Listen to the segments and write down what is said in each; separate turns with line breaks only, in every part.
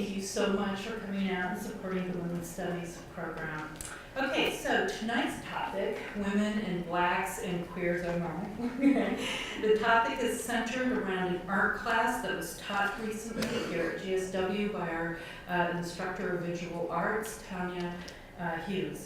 thank you so much for coming out and supporting the Women's Studies program. Okay, so tonight's topic, Women and Blacks and Queers Oh My. The topic is centered around an art class that was taught recently here at GSW by our instructor of visual arts, Tonia Hughes.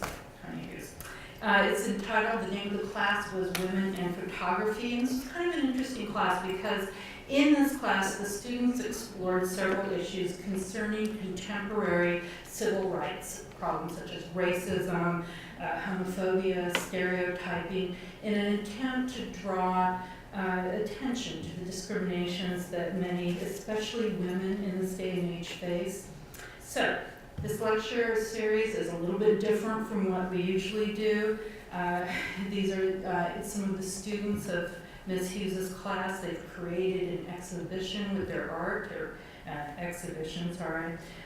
It's entitled, the name of the class was Women and Photography, and this is kind of an interesting class because in this class, the students explored several issues concerning contemporary civil rights problems such as racism, homophobia, stereotyping, in an attempt to draw attention to the discriminations that many, especially women in this day and age, face. So, this lecture series is a little bit different from what we usually do. These are some of the students of Ms. Hughes' class. They've created an exhibition with their art,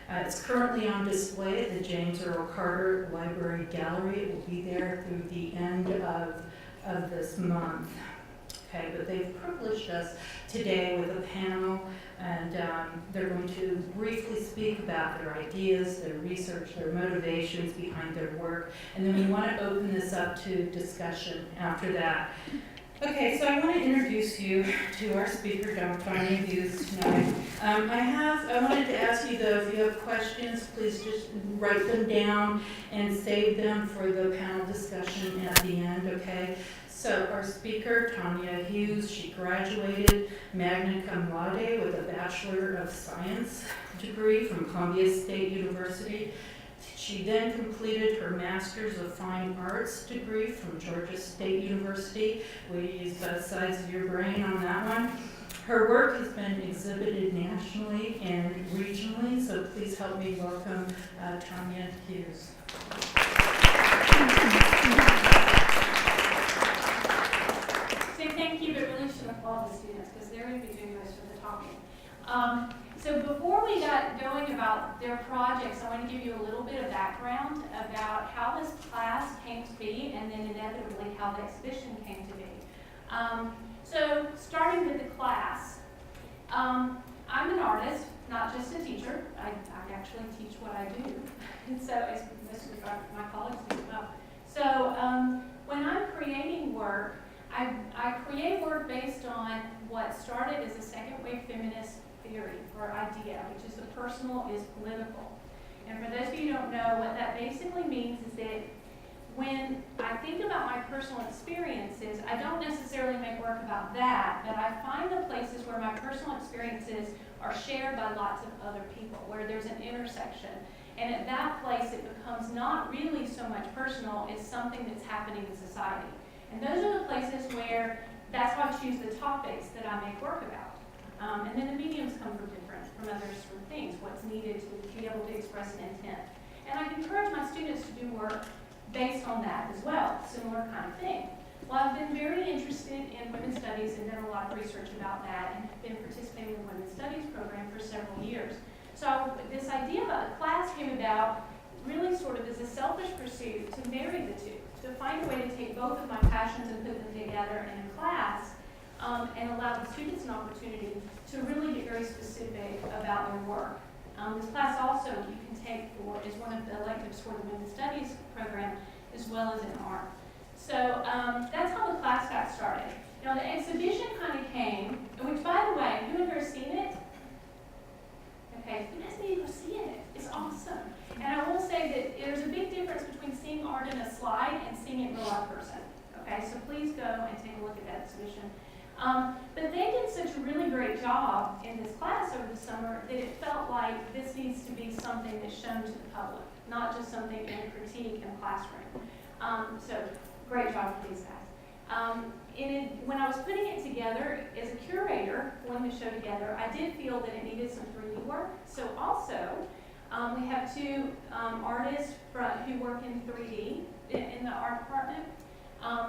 it's currently on display at the James Earl Carter Library Gallery. It will be there through the end of this month. Okay, but they've privileged us today with a panel, and they're going to briefly speak about their ideas, their research, their motivations behind their work, and then we want to open this up to discussion after that. Okay, so I want to introduce you to our speaker, Dr. Tonia Hughes, tonight. I wanted to ask you, though, if you have questions, please just write them down and save them for the panel discussion at the end, okay? So our speaker, Tonia Hughes, she graduated magna cum laude with a Bachelor of Science degree from Columbia State University. She then completed her Master's of Fine Arts degree from Georgia State University. We use both sides of your brain on that one. Her work has been exhibited nationally and regionally, so please help me welcome Tonia Hughes.
So thank you, but really should applaud the students because they're going to be doing most of the talking. So before we got going about their projects, I want to give you a little bit of background about how this class came to be and then inevitably how the exhibition came to be. So starting with the class, I'm an artist, not just a teacher. I actually teach what I do. And so as most of my colleagues do as well. So when I'm creating work, I create work based on what started as a second wave feminist theory or idea, which is the personal is political. And for those of you who don't know, what that basically means is that when I think about my personal experiences, I don't necessarily make work about that, but I find the places where my personal experiences are shared by lots of other people, where there's an intersection. And at that place, it becomes not really so much personal as something that's happening in society. And those are the places where that's why I choose the topics that I make work about. And then the mediums come from other sort of things, what's needed to be able to express an intent. And I encourage my students to do work based on that as well, similar kind of thing. Well, I've been very interested in women's studies and done a lot of research about that and have been participating in the women's studies program for several years. So this idea about a class came about really sort of as a selfish pursuit to marry the two, to find a way to take both of my passions and put them together in a class and allow the students an opportunity to really get very specific about their work. This class also you can take is one of the electives for the Women's Studies program as well as in art. So that's how the class got started. Now the exhibition kind of came, which by the way, have you ever seen it? Okay, who hasn't even seen it? It's awesome. And I will say that there's a big difference between seeing art in a slide and seeing it in a real life person. Okay, so please go and take a look at that exhibition. But they did such a really great job in this class over the summer that it felt like this needs to be something that's shown to the public, not just something in a critique in a classroom. So great job for these guys. When I was putting it together as a curator, pulling the show together, I did feel that it needed some 3D work. So also, we have two artists who work in 3D in the art department.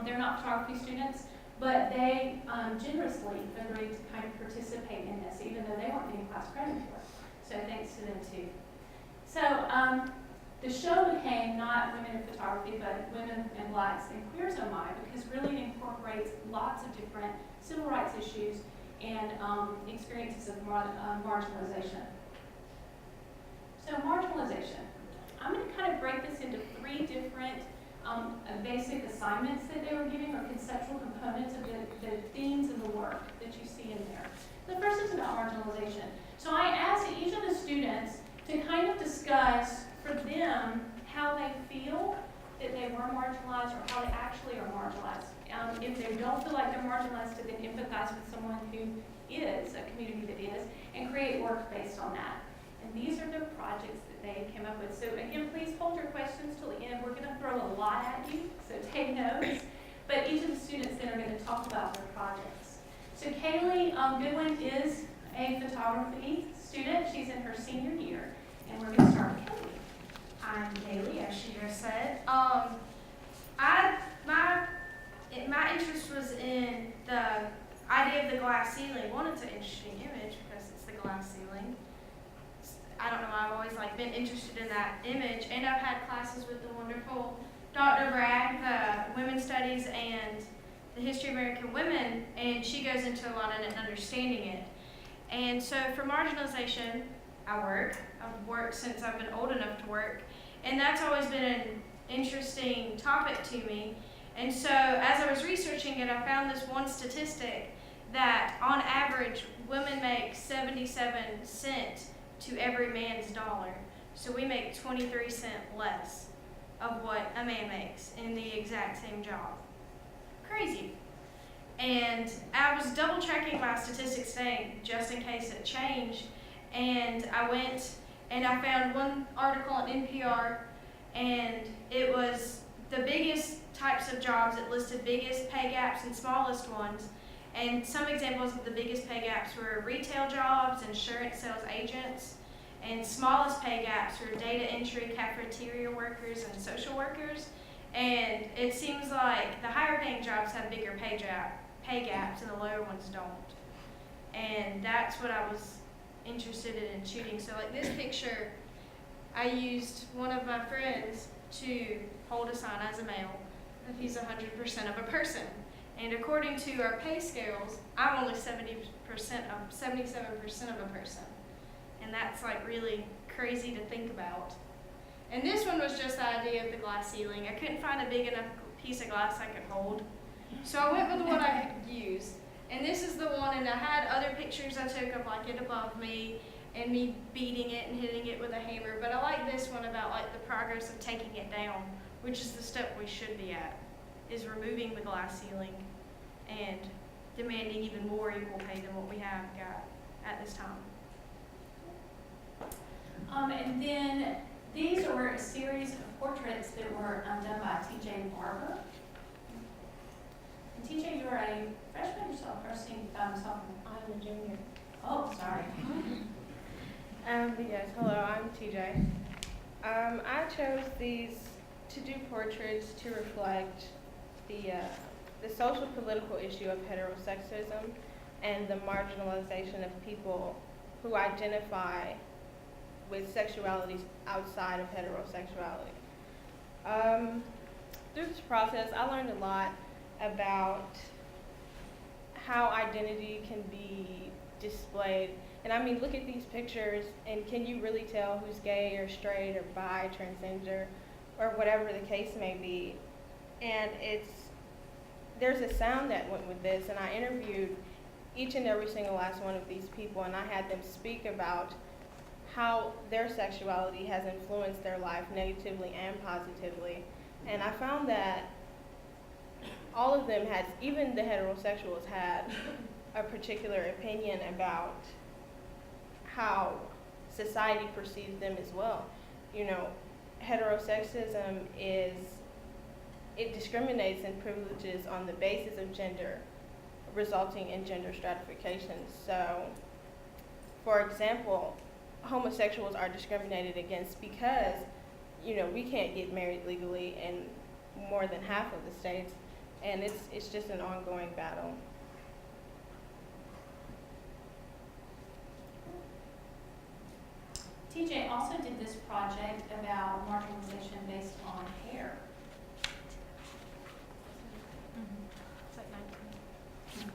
They're not photography students, but they generously agreed to kind of participate in this, even though they weren't being class credited for it. So thanks to them too. So the show became not Women in Photography, but Women and Blacks and Queers Oh My, because really it incorporates lots of different civil rights issues and experiences of marginalization. basic assignments that they were giving or conceptual components of the themes and the work that you see in there. The first is about marginalization. So I asked each of the students to kind of discuss for them how they feel that they were marginalized or how they actually are marginalized. If they don't feel like they're marginalized, to then empathize with someone who is, a community that is, and create work based on that. And these are the projects that they came up with. So again, please hold your questions till the end. We're going to throw a lot at you, so take notes. But each of the students then are going to talk about their projects. So Kayleigh Goodwin is a photography student. She's in her senior year. And we're going to start with Kayleigh.
I'm Kayleigh, as she just said. My interest was in the idea of the glass ceiling. One, it's an interesting image because it's the glass ceiling. I don't know, I've always been interested in that image, and I've had classes with the wonderful Dr. Bragg, the Women's Studies and the History of American Women, and she goes into a lot of understanding it. And so for marginalization, I've worked since I've been old enough to work, and that's always been an interesting topic to me. And so as I was researching it, I found this one statistic that on average, women make 77 cents to every man's dollar. So we make 23 cents less of what a man makes in the exact same job. Crazy. And I was double checking my statistics today just in case it changed. And I went and I found one article on NPR, and it was the biggest types of jobs. It listed biggest pay gaps and smallest ones. And some examples of the biggest pay gaps were retail jobs, insurance sales agents, and smallest pay gaps were data entry, cafeteria workers, and social workers. And it seems like the higher paying jobs have bigger pay gaps and the lower ones don't. And that's what I was interested in shooting. So like this picture, I used one of my friends to hold a sign as a male that he's 100% of a person. And according to our pay scales, I'm only 77% of a person. And that's really crazy to think about. And this one was just the idea of the glass ceiling. I couldn't find a big enough piece of glass I could hold. So I went with what I could use. And this is the one, and I had other pictures I took of it above me and me beating it and hitting it with a hammer. But I like this one about the progress of taking it down, which is the step we should be at, is removing the glass ceiling and demanding even more equal pay than what we have got at this time.
And then these are a series of portraits that were done by T.J. Barber. And T.J., you're a freshman yourself, or sophomore?
I'm a junior.
Oh, sorry.
Yes, hello, I'm TJ. I chose these to do portraits to reflect the social political issue of heterosexism and the marginalization of people who identify with sexualities outside of heterosexuality. Through this process, I learned a lot about how identity can be displayed. And I mean, look at these pictures, and can you really tell who's gay or straight or bi, transgender, or whatever the case may be? And there's a sound that went with this, and I interviewed each and every single last one of these people, and I had them speak about how their sexuality has influenced their life negatively and positively. And I found that all of them had, even the heterosexuals had a particular opinion about how society perceives them as well. Heterosexism it discriminates and privileges on the basis of gender, resulting in gender stratification. So, for example, homosexuals are discriminated against because, we can't get married legally in more than half of the states, and it's just an ongoing battle.
TJ also did this project about marginalization based on hair.
It's like 19.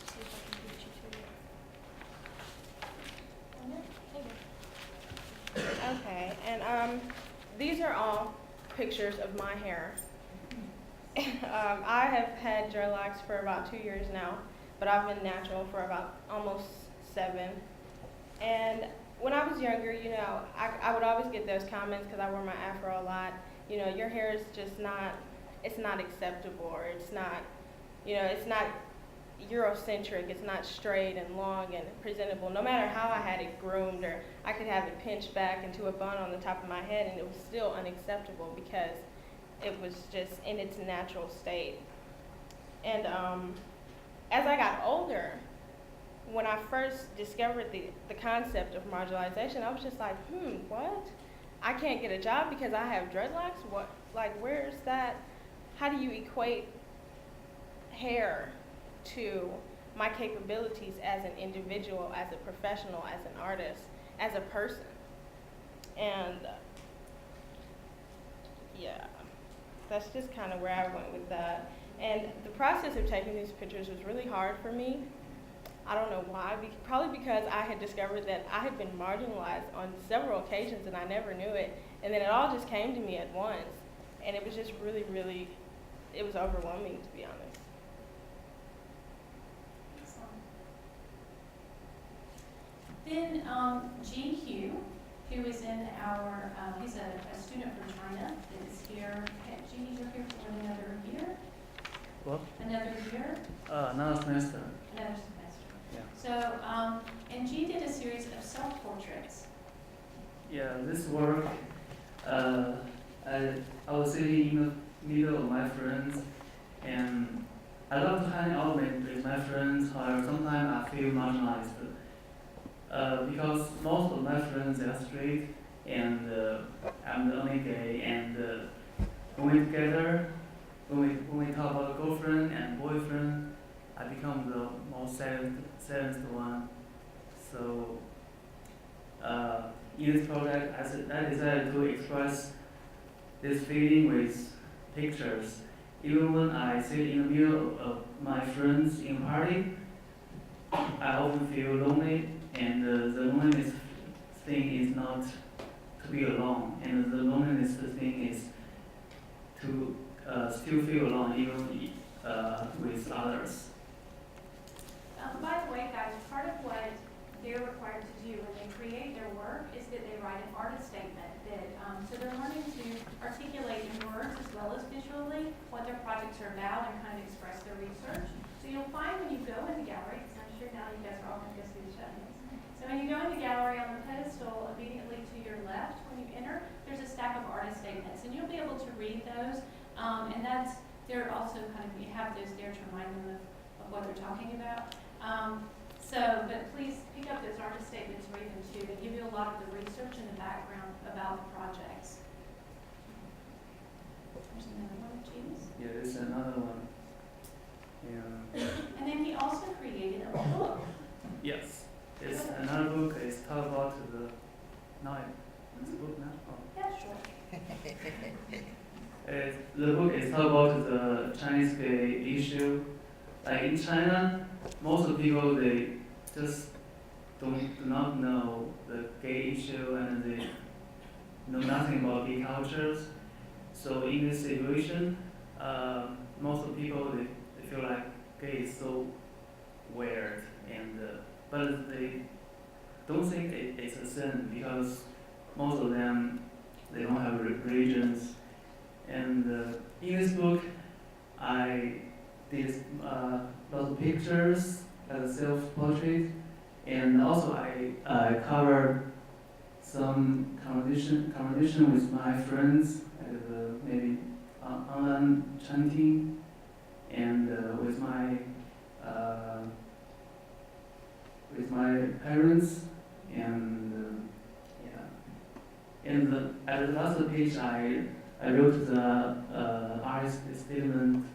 See if I can get you to it.
Okay, and these are all pictures of my hair. I have had dreadlocks for about 2 years now, but I've been natural for about almost 7. And when I was younger, you know, I would always get those comments because I wore my afro a lot. You know, your hair is just not, it's not acceptable, or it's not, you know, it's not Eurocentric, it's not straight and long and presentable. No matter how I had it groomed, or I could have it pinched back into a bun on the top of my head, and it was still unacceptable because it was just in its natural state. And as I got older, when I first discovered the concept of marginalization, I was just like, what? I can't get a job because I have dreadlocks? What, like, where's that? How do you equate hair to my capabilities as an individual, as a professional, as an artist, as a person? And yeah, that's just kind of where I went with that. And the process of taking these pictures was really hard for me. I don't know why, probably because I had discovered that I had been marginalized on several occasions and I never knew it. And then it all just came to me at once. And it was just really, really, it was overwhelming, to be honest.
Then Gene Hugh, who is in our, he's a student from China that is here. Gene, you're here for another year?
What?
Another year?
Another semester.
Another semester.
Yeah.
So, and Gene did a series of self-portraits.
Yeah, this work, I was sitting in the middle of my friends, and I love to hang out with my friends. However, sometimes I feel marginalized because most of my friends are straight, and I'm the only gay. And when we together, when we talk about girlfriend and boyfriend, I become the most seventh one. So in this project, I decided to express this feeling with pictures. Even when I sit in the middle of my friends in a party, I often feel lonely, and the loneliness thing is not to be alone, and the loneliness thing is to still feel alone even with others.
By the way, guys, part of what they're required to do when they create their work is that they write an artist statement. So they're learning to articulate in words as well as visually what their projects are about and kind of express their research. So you'll find when you go in the gallery, because I'm sure now you guys are all going to go see the showings. So when you go in the gallery, on the pedestal immediately to your left when you enter, there's a stack of artist statements, and you'll be able to read those. And they're also kind of, you have those there to remind them of what they're talking about. But please pick up those artist statements, read them too. They give you a lot of the research and the background about the projects. There's another one of Gene's.
Yeah, there's another one. Yeah.
And then he also created a book.
Yes, it's another book. It's talk about the night. It's a book now. Oh.
Yeah, sure.
The book is talk about the Chinese gay issue. Like in China, most of the people, they just do not know the gay issue, and they know nothing about gay cultures. So in this situation, most of the people, they feel like gay is so weird, and but they don't think it's a sin because most of them, they don't have religions. And in this book, I did lots of pictures as a self-portrait, and also I covered some conversation with my friends at maybe online chanting, and with my parents, and at the last page I wrote the artist statement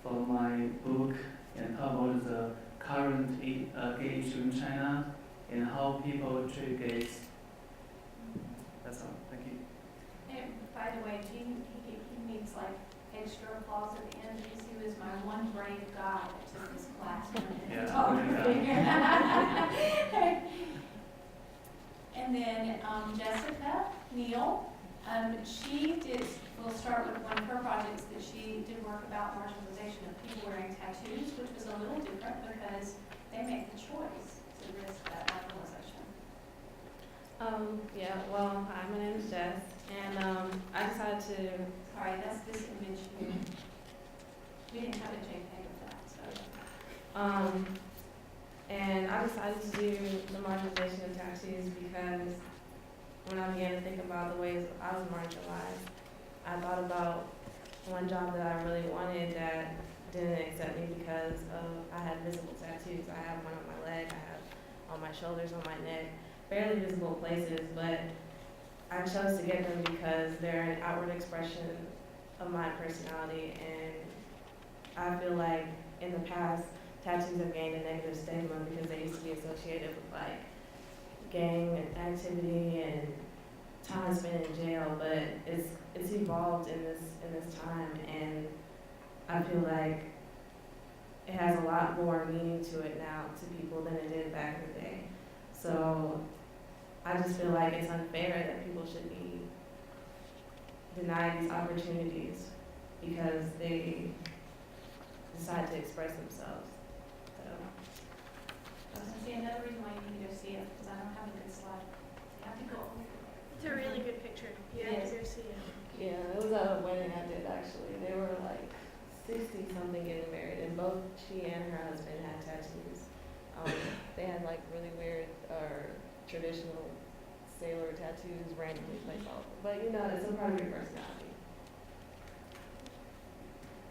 for my book and talk about the current gay issue in China and how people treat gays. That's all. Thank you.
And by the way, Gene, he needs like extra applause at the end because he was my one brave guy that took this class. And then Jessica, Neil, We'll start with one of her projects that she did work about marginalization of people wearing tattoos, which was a little different because they make the choice to risk that marginalization.
Yeah, well, hi, my name is Jess, and I decided to,
Sorry, that's this image here. We didn't have a JPEG of that, so.
and I decided to do the marginalization of tattoos because when I began to think about the ways I was marginalized, I thought about one job that I really wanted that didn't accept me because I had visible tattoos. I have one on my leg, I have on my shoulders, on my neck, barely visible places, but I chose to get them because they're an outward expression of my personality, and I feel like in the past, tattoos have gained a negative stigma because they used to be associated with like gang activity and time spent in jail, but it's evolved in this time, and I feel like it has a lot more meaning to it now to people than it did back in the day. So I just feel like it's unfair that people should be denied these opportunities because they decide to express themselves. So
I was gonna say another reason why you need to go see it, because I don't have a good slide. You have to go.
It's a really good picture. You have to go see it.
yeah, it was at a wedding I did actually. They were like 60 something getting married, and both she and her husband had tattoos. They had like really weird or traditional sailor tattoos randomly placed all over. But you know, it's a part of your personality.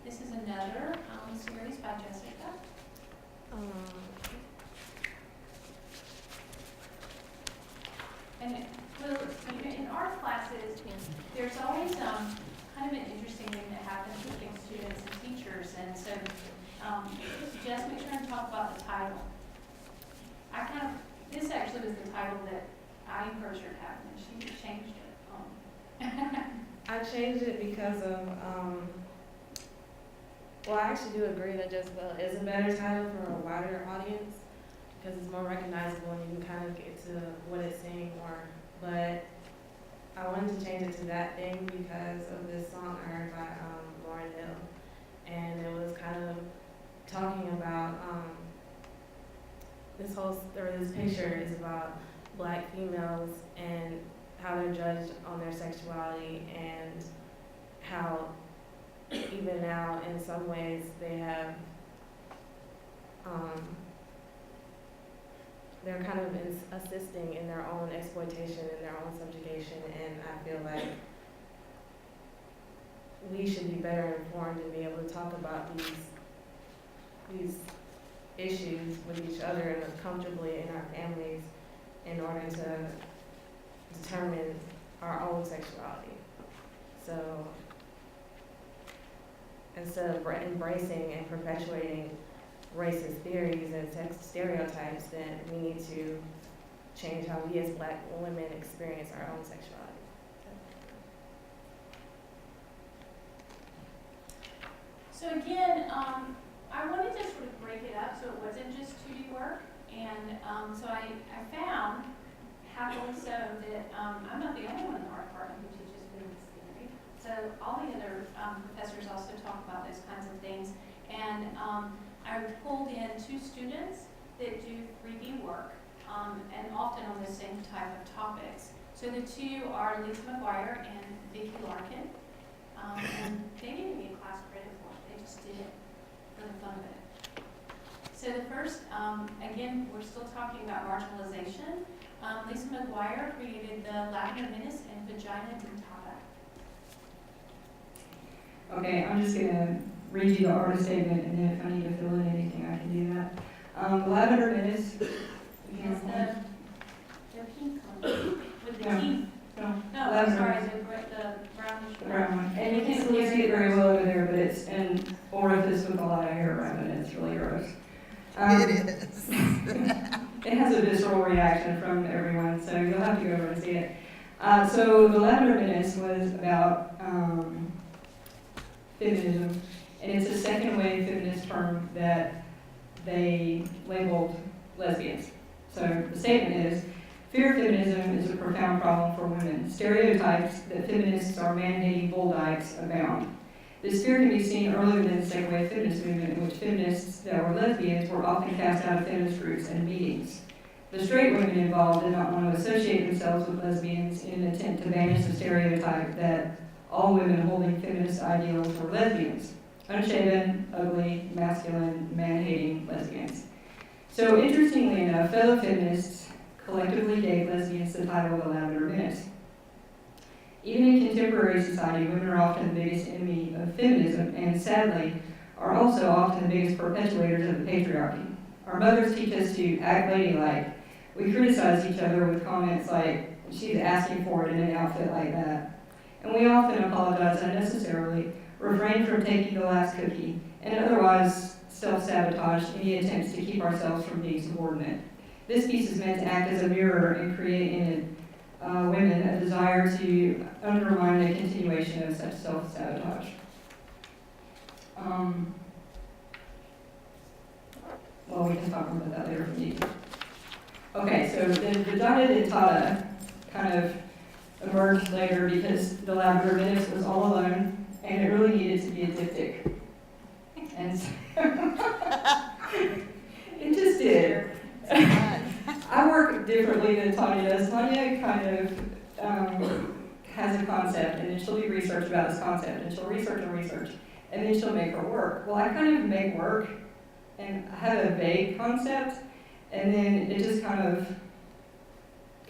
This is another series by Jessica. And well, in art classes, there's always kind of an interesting thing that happens between students and teachers. And so, Jess, make sure and talk about the title. This actually was the title that I encouraged her to have, and she changed it.
I changed it because of, well, I actually do agree that Jezebel is a better title for a wider audience because it's more recognizable and you can kind of get to what it's saying more. But I wanted to change it to that thing because of this song I heard by Nell, and it was kind of talking about this picture is about Black females and how they're judged on their sexuality and how even now in some ways they have they're kind of assisting in their own exploitation and their own subjugation, and I feel like we should be better informed and be able to talk about these issues with each other and comfortably in our families in order to determine our own sexuality. So instead of embracing and perpetuating racist theories and sex stereotypes, then we need to change how we as Black women experience our own sexuality.
So again, I wanted to sort of break it up so it wasn't just 2D work. And so I found, happily so, that I'm not the only one in the art department who teaches feminist theory. So all the other professors also talk about those kinds of things. And I pulled in 2 students that do 3D work, and often on the same type of topics. So the 2 are Lisa McGuire and Vicki Larkin. And they didn't get class credit for it, they just did it for the fun of it. So the first, again, we're still talking about marginalization. Lisa McGuire created the Lavender Menace and Vagina Dentata.
Okay, I'm just going to read you the artist statement, and then if I need to fill in anything, I can do that. Lavender Menace.
Is the pink one with the
No.
teeth.
No,
No,
lavender.
sorry, the brownish
the brown one. And you can't really see it very well over there, but it's an orifice with a lot of hair around it. It's really gross.
It is.
It has a visceral reaction from everyone, so you'll have to go over and see it. So the Lavender Menace was about feminism, and it's a second wave feminist term that they labeled lesbians. So the statement is, Fear of feminism is a profound problem for women. Stereotypes that feminists are man-hating bull dykes abound. This fear can be seen early within the second wave feminist movement, in which feminists that were lesbians were often cast out of feminist groups and meetings. The straight women involved did not want to associate themselves with lesbians in an attempt to banish the stereotype that all women holding feminist ideals were lesbians. Unshaven, ugly, masculine, man-hating lesbians. So interestingly enough, fellow feminists collectively gave lesbians the title of the Lavender Menace. Even in contemporary society, women are often the biggest enemy of feminism, and sadly, are also often the biggest perpetuators of the patriarchy. Our mothers teach us to act ladylike. We criticize each other with comments like, she's asking for it in an outfit like that. And we often apologize unnecessarily, refrain from taking the last cookie, and otherwise self-sabotage any attempts to keep ourselves from being subordinate. This piece is meant to act as a mirror and create in women a desire to undermine the continuation of such self-sabotage. Well, we can talk about that later if you need. Okay, so the vagina dentata kind of emerged later because the Lavender Menace was all alone, and it really needed to be a diptych. And so it just did. I work differently than Tonia does. Tonia kind of has a concept, and then she'll do research about this concept, and she'll research, and then she'll make her work. Well, I kind of make work, and I have a vague concept, and then it just kind of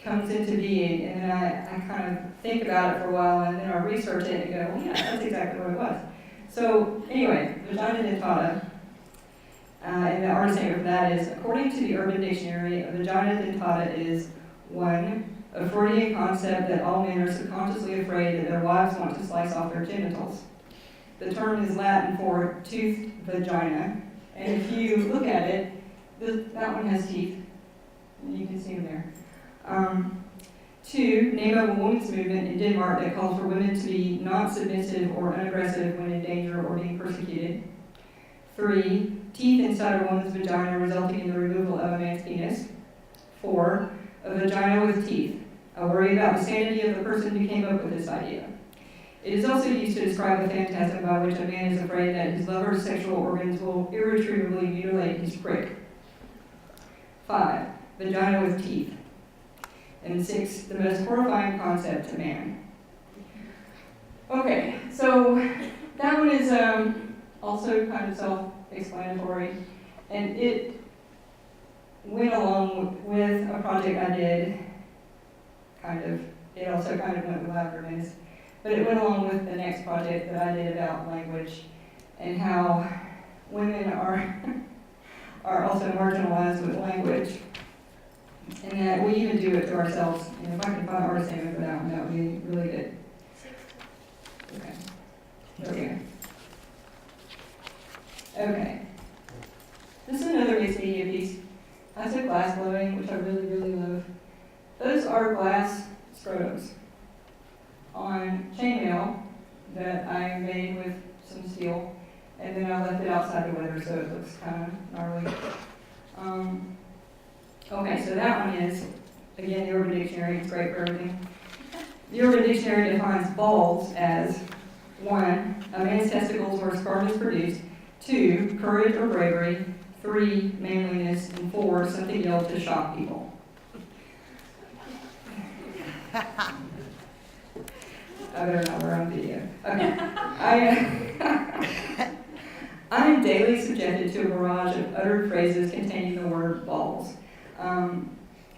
comes into being, and then I kind of think about it for a while, and then I research it and go, well, yeah, that's exactly what it was. So anyway, vagina dentata, and the artist name for that is, according to the Urban Dictionary, a vagina dentata is 1, a Freudian concept that all men are subconsciously afraid that their wives want to slice off their genitals. The term is Latin for toothed vagina, and if you look at it, that one has teeth. You can see them there. 2, name of a women's movement in Denmark that calls for women to be not submissive or unaggressive when in danger or being persecuted. 3, teeth inside a woman's vagina resulting in the removal of a man's penis. 4, a vagina with teeth. I worry about the sanity of the person who came up with this idea. It is also used to describe a phantasm by which a man is afraid that his lover's sexual organs will irretrievably mutilate his prick. 5, vagina with teeth. And 6, the most horrifying concept to man. Okay, so that one is also kind of self-explanatory, and it went along with a project I did, it also kind of went with Lavender Menace, but it went along with the next project that I did about language and how women are also marginalized with language. And that we even do it to ourselves. And if I can find an artist name for that one, that would be really good. Okay. Okay. This is another mixed media piece. I took glass blowing, which I really, really love. Those are glass scrotums on chainmail that I made with some steel, and then I left it outside the weather so it looks kind of gnarly. Okay, so that one is, again, the Urban Dictionary. It's great for everything. The Urban Dictionary defines balls as 1, a man's testicles where sperm is produced, 2, courage or bravery, 3, manliness, and 4, something yelled to shock people. I better not wear on video. Okay. I am daily subjected to a barrage of uttered phrases containing the word balls.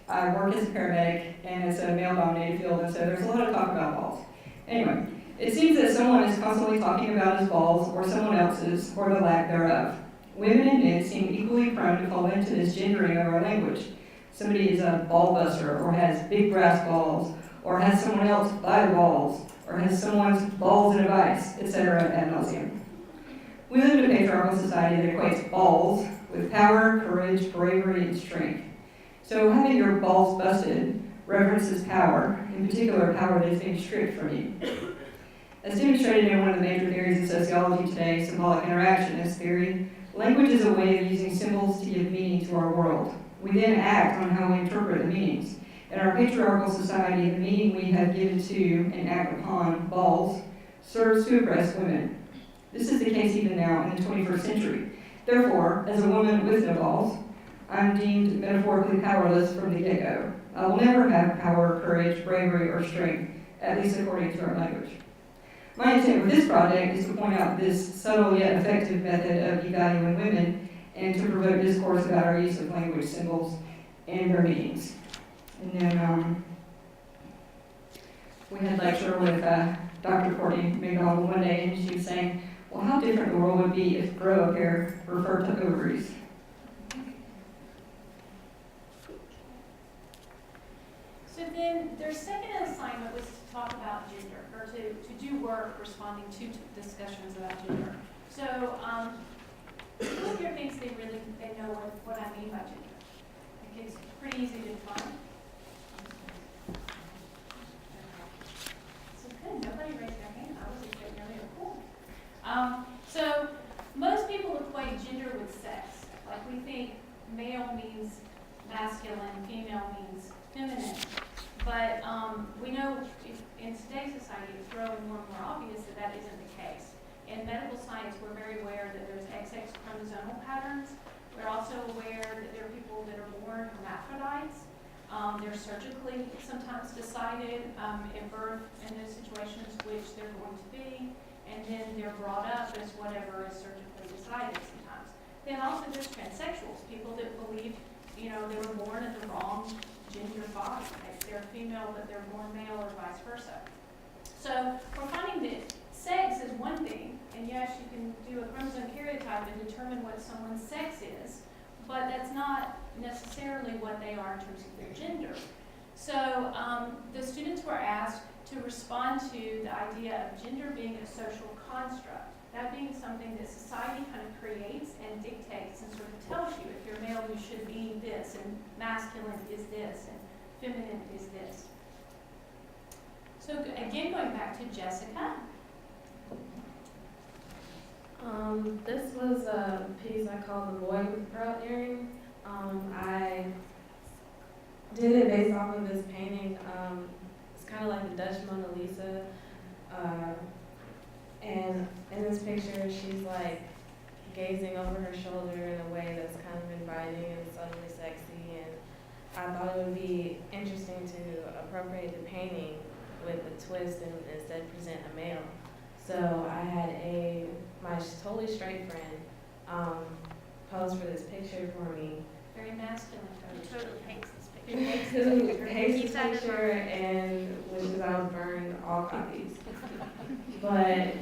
I work as a paramedic, and it's a male-dominated field, and so there's a lot of talk about balls. Anyway, it seems that someone is constantly talking about his balls, or someone else's, or the lack thereof. Women and men seem equally prone to fall into this gendering of our language. Somebody is a ball buster, or has big brass balls, or has someone else buy the balls, or has someone's balls in a vice, etc. ad nauseum. We live in a patriarchal society that equates balls with power, courage, bravery, and strength. So having your balls busted references power, in particular power that is being stripped from you. As demonstrated in one of the major theories of sociology today, symbolic interactionist theory, language is a way of using symbols to give meaning to our world. We then act on how we interpret the meanings. In our patriarchal society, the meaning we have given to and act upon balls serves to oppress women. This is the case even now in the 21st century. Therefore, as a woman with no balls, I'm deemed metaphorically powerless from the get-go. I will never have power, courage, bravery, or strength, at least according to our language. My intent with this project is to point out this subtle yet effective method of devaluing women and to provoke discourse about our use of language symbols and their meanings. And then we had a lecture with Dr. Courtney McDonald one day, and she was saying, well, how different the world would be if grow up hair referred to ovaries.
So then their second assignment was to talk about gender, or to do work responding to discussions about gender. So who here thinks they know what I mean by gender? Like it's pretty easy to define. So good, nobody raised their hand. I was expecting earlier. Cool. So most people equate gender with sex. Like we think male means masculine, female means feminine. But we know in today's society it's growing more and more obvious that that isn't the case. In medical science, we're very aware that there's XX chromosomal patterns. We're also aware that there are people that are born hermaphrodites. They're surgically sometimes decided at birth in those situations which they're going to be, and then they're brought up as whatever is surgically decided sometimes. Then also there's transsexuals, people that believe, they were born in the wrong gender body. Like they're female, but they're born male, or vice versa. So we're finding that sex is one thing, and yes, you can do a chromosome karyotype and determine what someone's sex is, but that's not necessarily what they are in terms of their gender. So the students were asked to respond to the idea of gender being a social construct, that being something that society kind of creates and dictates and sort of tells you if you're male you should be this, and masculine is this, and feminine is this. So again, going back to Jessica.
This was a piece I called The Boy with the Pearl Earring. I did it based off of this painting. It's kind of like the Dutch Mona Lisa. And in this picture, she's like gazing over her shoulder in a way that's kind of inviting and subtly sexy. And I thought it would be interesting to appropriate the painting with a twist and instead present a male. So I had my totally straight friend pose for this picture for me.
Very masculine.
Who totally hates this
Who
picture.
hates this picture and wishes I would burn all copies. But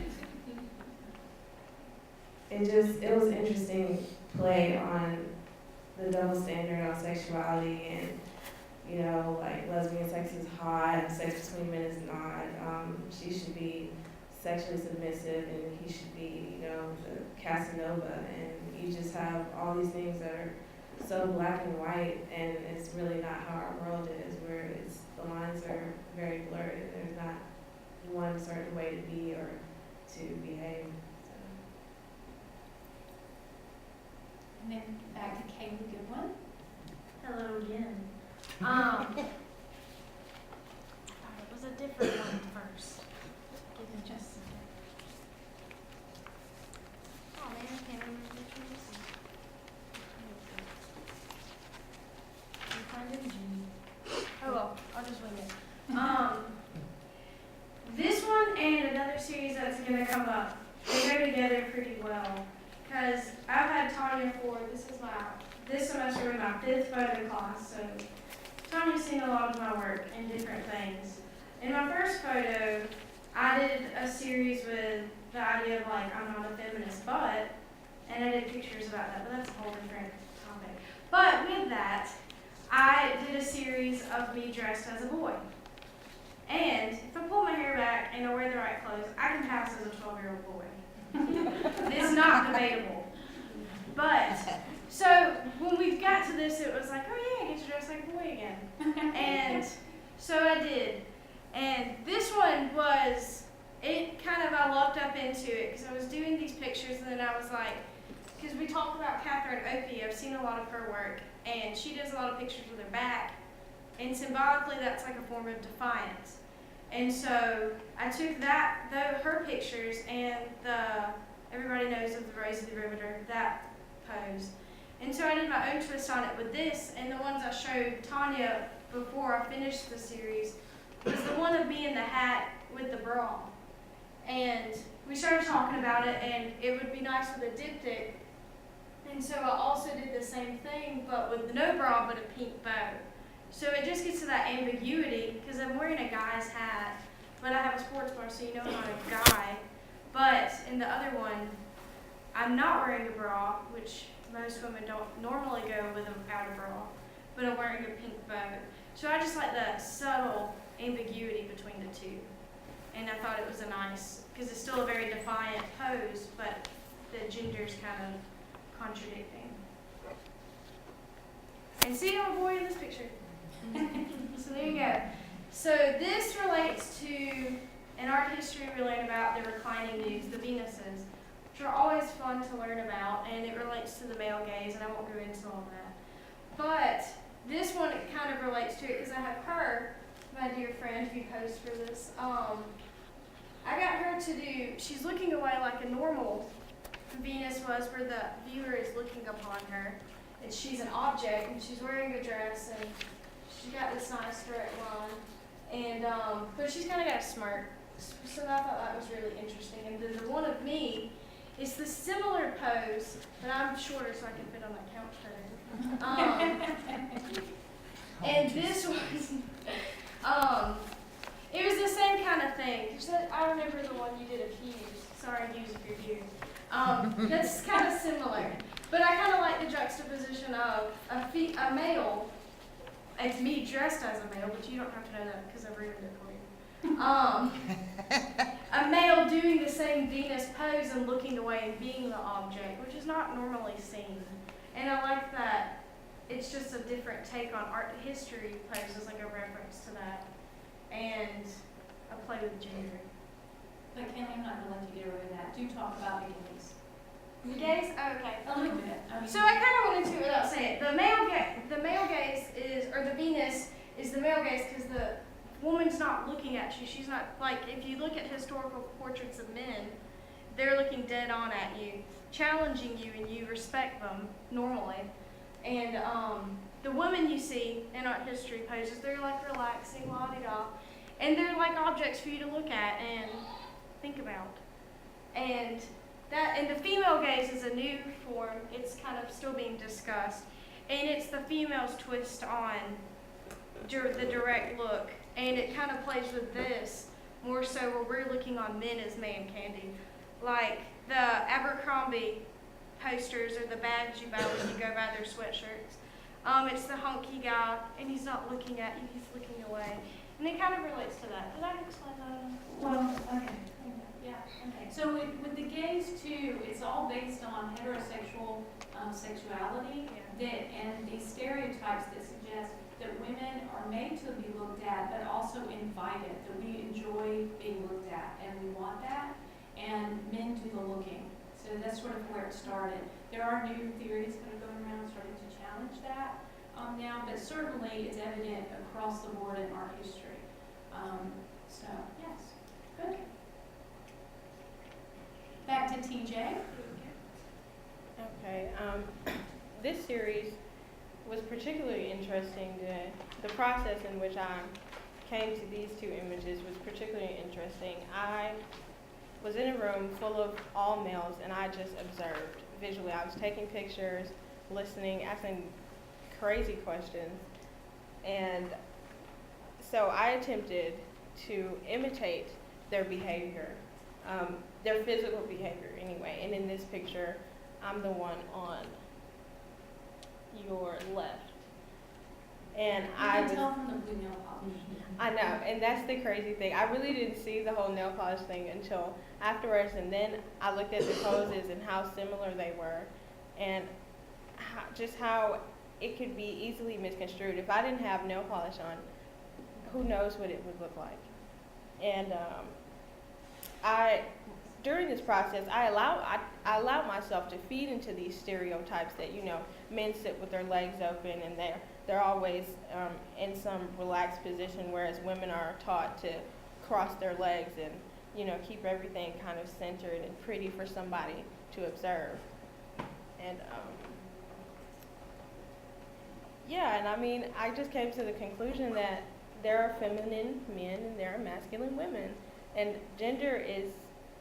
it was interesting play on the double standard on sexuality and, like lesbian sex is hot, sex between men is not. She should be sexually submissive and he should be, the Casanova. And you just have all these things that are so black and white, and it's really not how our world is, where the lines are very blurred and there's not one certain way to be or to behave. So.
And then back to Kayleigh Goodwin.
Hello again. It was a different one first. Give me just a second. Oh man, I can't remember which one this is. You find it, Jimmy. Oh well, I'll just wing it. This one and another series that's gonna come up, they go together pretty well. Because I've had Tonia for, this semester in my 5th photo class, so Tonia's seen a lot of my work in different things. In my first photo, I did a series with the idea of I'm not a feminist, and I did pictures about that, but that's a whole different topic. But with that, I did a series of me dressed as a boy. And if I pull my hair back and I wear the right clothes, I can pass as a 12-year-old boy. It's not debatable. But, so when we got to this, it was like, oh yeah, I get to dress like a boy again. And so I did. And this one was, I lucked up into it because I was doing these pictures and then I was like, because we talked about Catherine Opie, I've seen a lot of her work, and she does a lot of pictures with her back. And symbolically, that's like a form of defiance. And so I took her pictures and everybody knows of the Raise of the Riveter, that pose. And so I did my own twist on it with this, and the ones I showed Tonia before I finished the series was the one of me in the hat with the bra. And we started talking about it, and it would be nice with a diptych. And so I also did the same thing, but with no bra, but a pink bow. So it just gets to that ambiguity, because I'm wearing a guy's hat, but I have a sports bra, so you know I'm not a guy. But in the other one, I'm not wearing a bra, which most women don't normally go with without a bra, but I'm wearing a pink bow. So I just like the subtle ambiguity between the two. And I thought it was a nice, because it's still a very defiant pose, but the gender's kind of contradicting. And see, I'm a boy in this picture. So there you go. So this relates to, in art history, we learn about the reclining nudes, the Venuses, which are always fun to learn about, and it relates to the male gaze, and I won't go into all that. But this one, it kind of relates to it, because I have her, my dear friend, who posed for this. I got her to do, she's looking away like a normal Venus was, where the viewer is looking upon her. And she's an object, and she's wearing a dress, and she's got this nice direct line. And, but she's kind of got a smirk. So I thought that was really interesting. And then the one of me is the similar pose, but I'm shorter so I can fit on that couch better. And this was, it was the same kind of thing. I remember the one you did of Hughes. Sorry, Hughes, if you're here. That's kind of similar. But I kind of like the juxtaposition of a male, it's me dressed as a male, but you don't have to know that because I've ruined it for you. A male doing the same Venus pose and looking away and being the object, which is not normally seen. And I like that it's just a different take on art history poses, like a reference to that. And a play with gender.
But Kayleigh, I'm not going to let you get away with that. Do talk about beginnings.
The gaze? Oh, okay.
A little bit.
So I kind of went into it without saying it. The male gaze is, or the Venus is the male gaze because the woman's not looking at you. She's not, like, if you look at historical portraits of men, they're looking dead on at you, challenging you, and you respect them normally. And the women you see in art history poses, they're like relaxing, la-di-da. And they're like objects for you to look at and think about. And the female gaze is a new form. It's kind of still being discussed. And it's the female's twist on the direct look. And it kind of plays with this more so where we're looking on men as man candy. Like the Abercrombie posters or the bags you buy when you go buy their sweatshirts. It's the hunky guy, and he's not looking at you, he's looking away. And it kind of relates to that. Did I explain that?
Well, okay. Yeah, okay. So with the gaze too, it's all based on heterosexual sexuality and these stereotypes that suggest that women are made to be looked at, but also invited, that we enjoy being looked at, and we want that, and men do the looking. So that's sort of where it started. There are new theories kind of going around starting to challenge that now, but certainly it's evident across the board in art history. So, yes, good. Back to TJ.
Okay, this series was particularly interesting. The process in which I came to these two images was particularly interesting. I was in a room full of all males, and I just observed visually. I was taking pictures, listening, asking crazy questions, and so I attempted to imitate their behavior, their physical behavior anyway. And in this picture, I'm the one on your left. And
I can tell from the blue nail polish.
I know, and that's the crazy thing. I really didn't see the whole nail polish thing until afterwards, and then I looked at the poses and how similar they were, and how it could be easily misconstrued. If I didn't have nail polish on, who knows what it would look like. And during this process, I allowed myself to feed into these stereotypes that, men sit with their legs open and they're always in some relaxed position, whereas women are taught to cross their legs and, you know, keep everything kind of centered and pretty for somebody to observe. And yeah, and I mean, I just came to the conclusion that there are feminine men and there are masculine women, and gender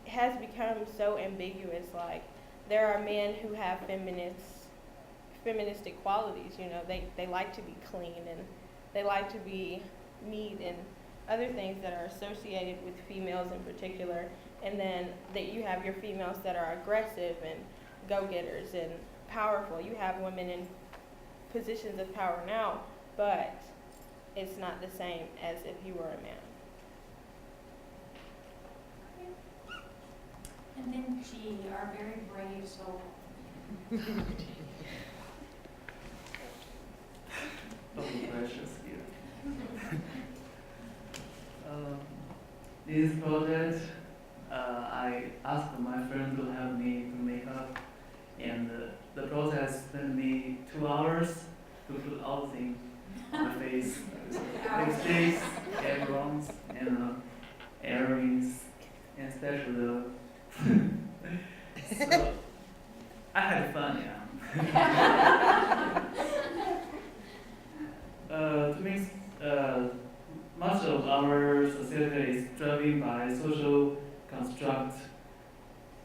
has become so ambiguous. Like, there are men who have feministic qualities. You know, they like to be clean and they like to be neat and other things that are associated with females in particular. And then that you have your females that are aggressive and go-getters and powerful. You have women in positions of power now, but it's not the same as if you were a man.
And then G, our very brave soul.
Oh, precious here. This project, I asked my friend to help me to make up, and the process spent me 2 hours to put all things on my face, lipsticks, aprons, and earrings, and especially the. So I had fun, yeah. To make much of our society is driven by social construct,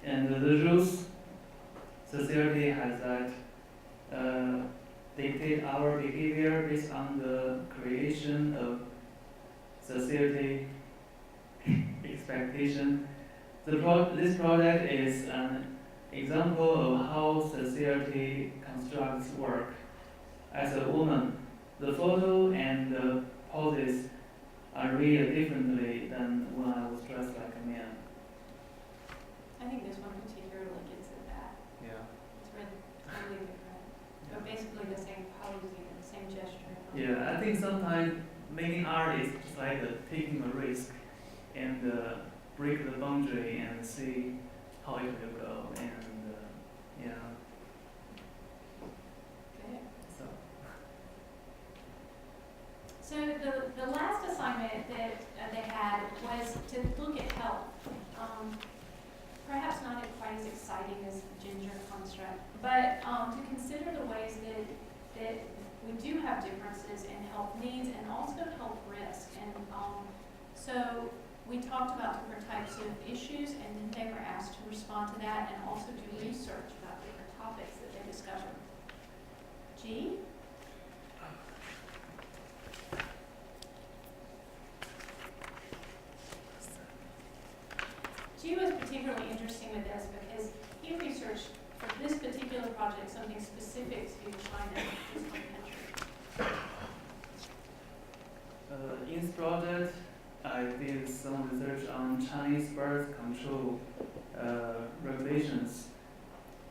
and the rules society has that dictate our behavior based on the creation of society expectation. This project is an example of how society constructs work. As a woman, the photo and the poses are read differently than when I was dressed like a man.
I think this one particularly gets at that.
Yeah.
It's read totally different, but basically the same pose, even the same gesture.
Yeah, I think sometimes making art is just like taking a risk and break the boundary and see how it will go. And yeah,
Okay.
so.
So the last assignment that they had was to look at health. Perhaps not quite as exciting as the gender construct, but to consider the ways that we do have differences in health needs and also health risk. And so we talked about different types of issues, and then they were asked to respond to that and also do research about different topics that they discovered. G? G was particularly interesting with this because he researched for this particular project something specific to China, his home country.
In this project, I did some research on Chinese birth control regulations.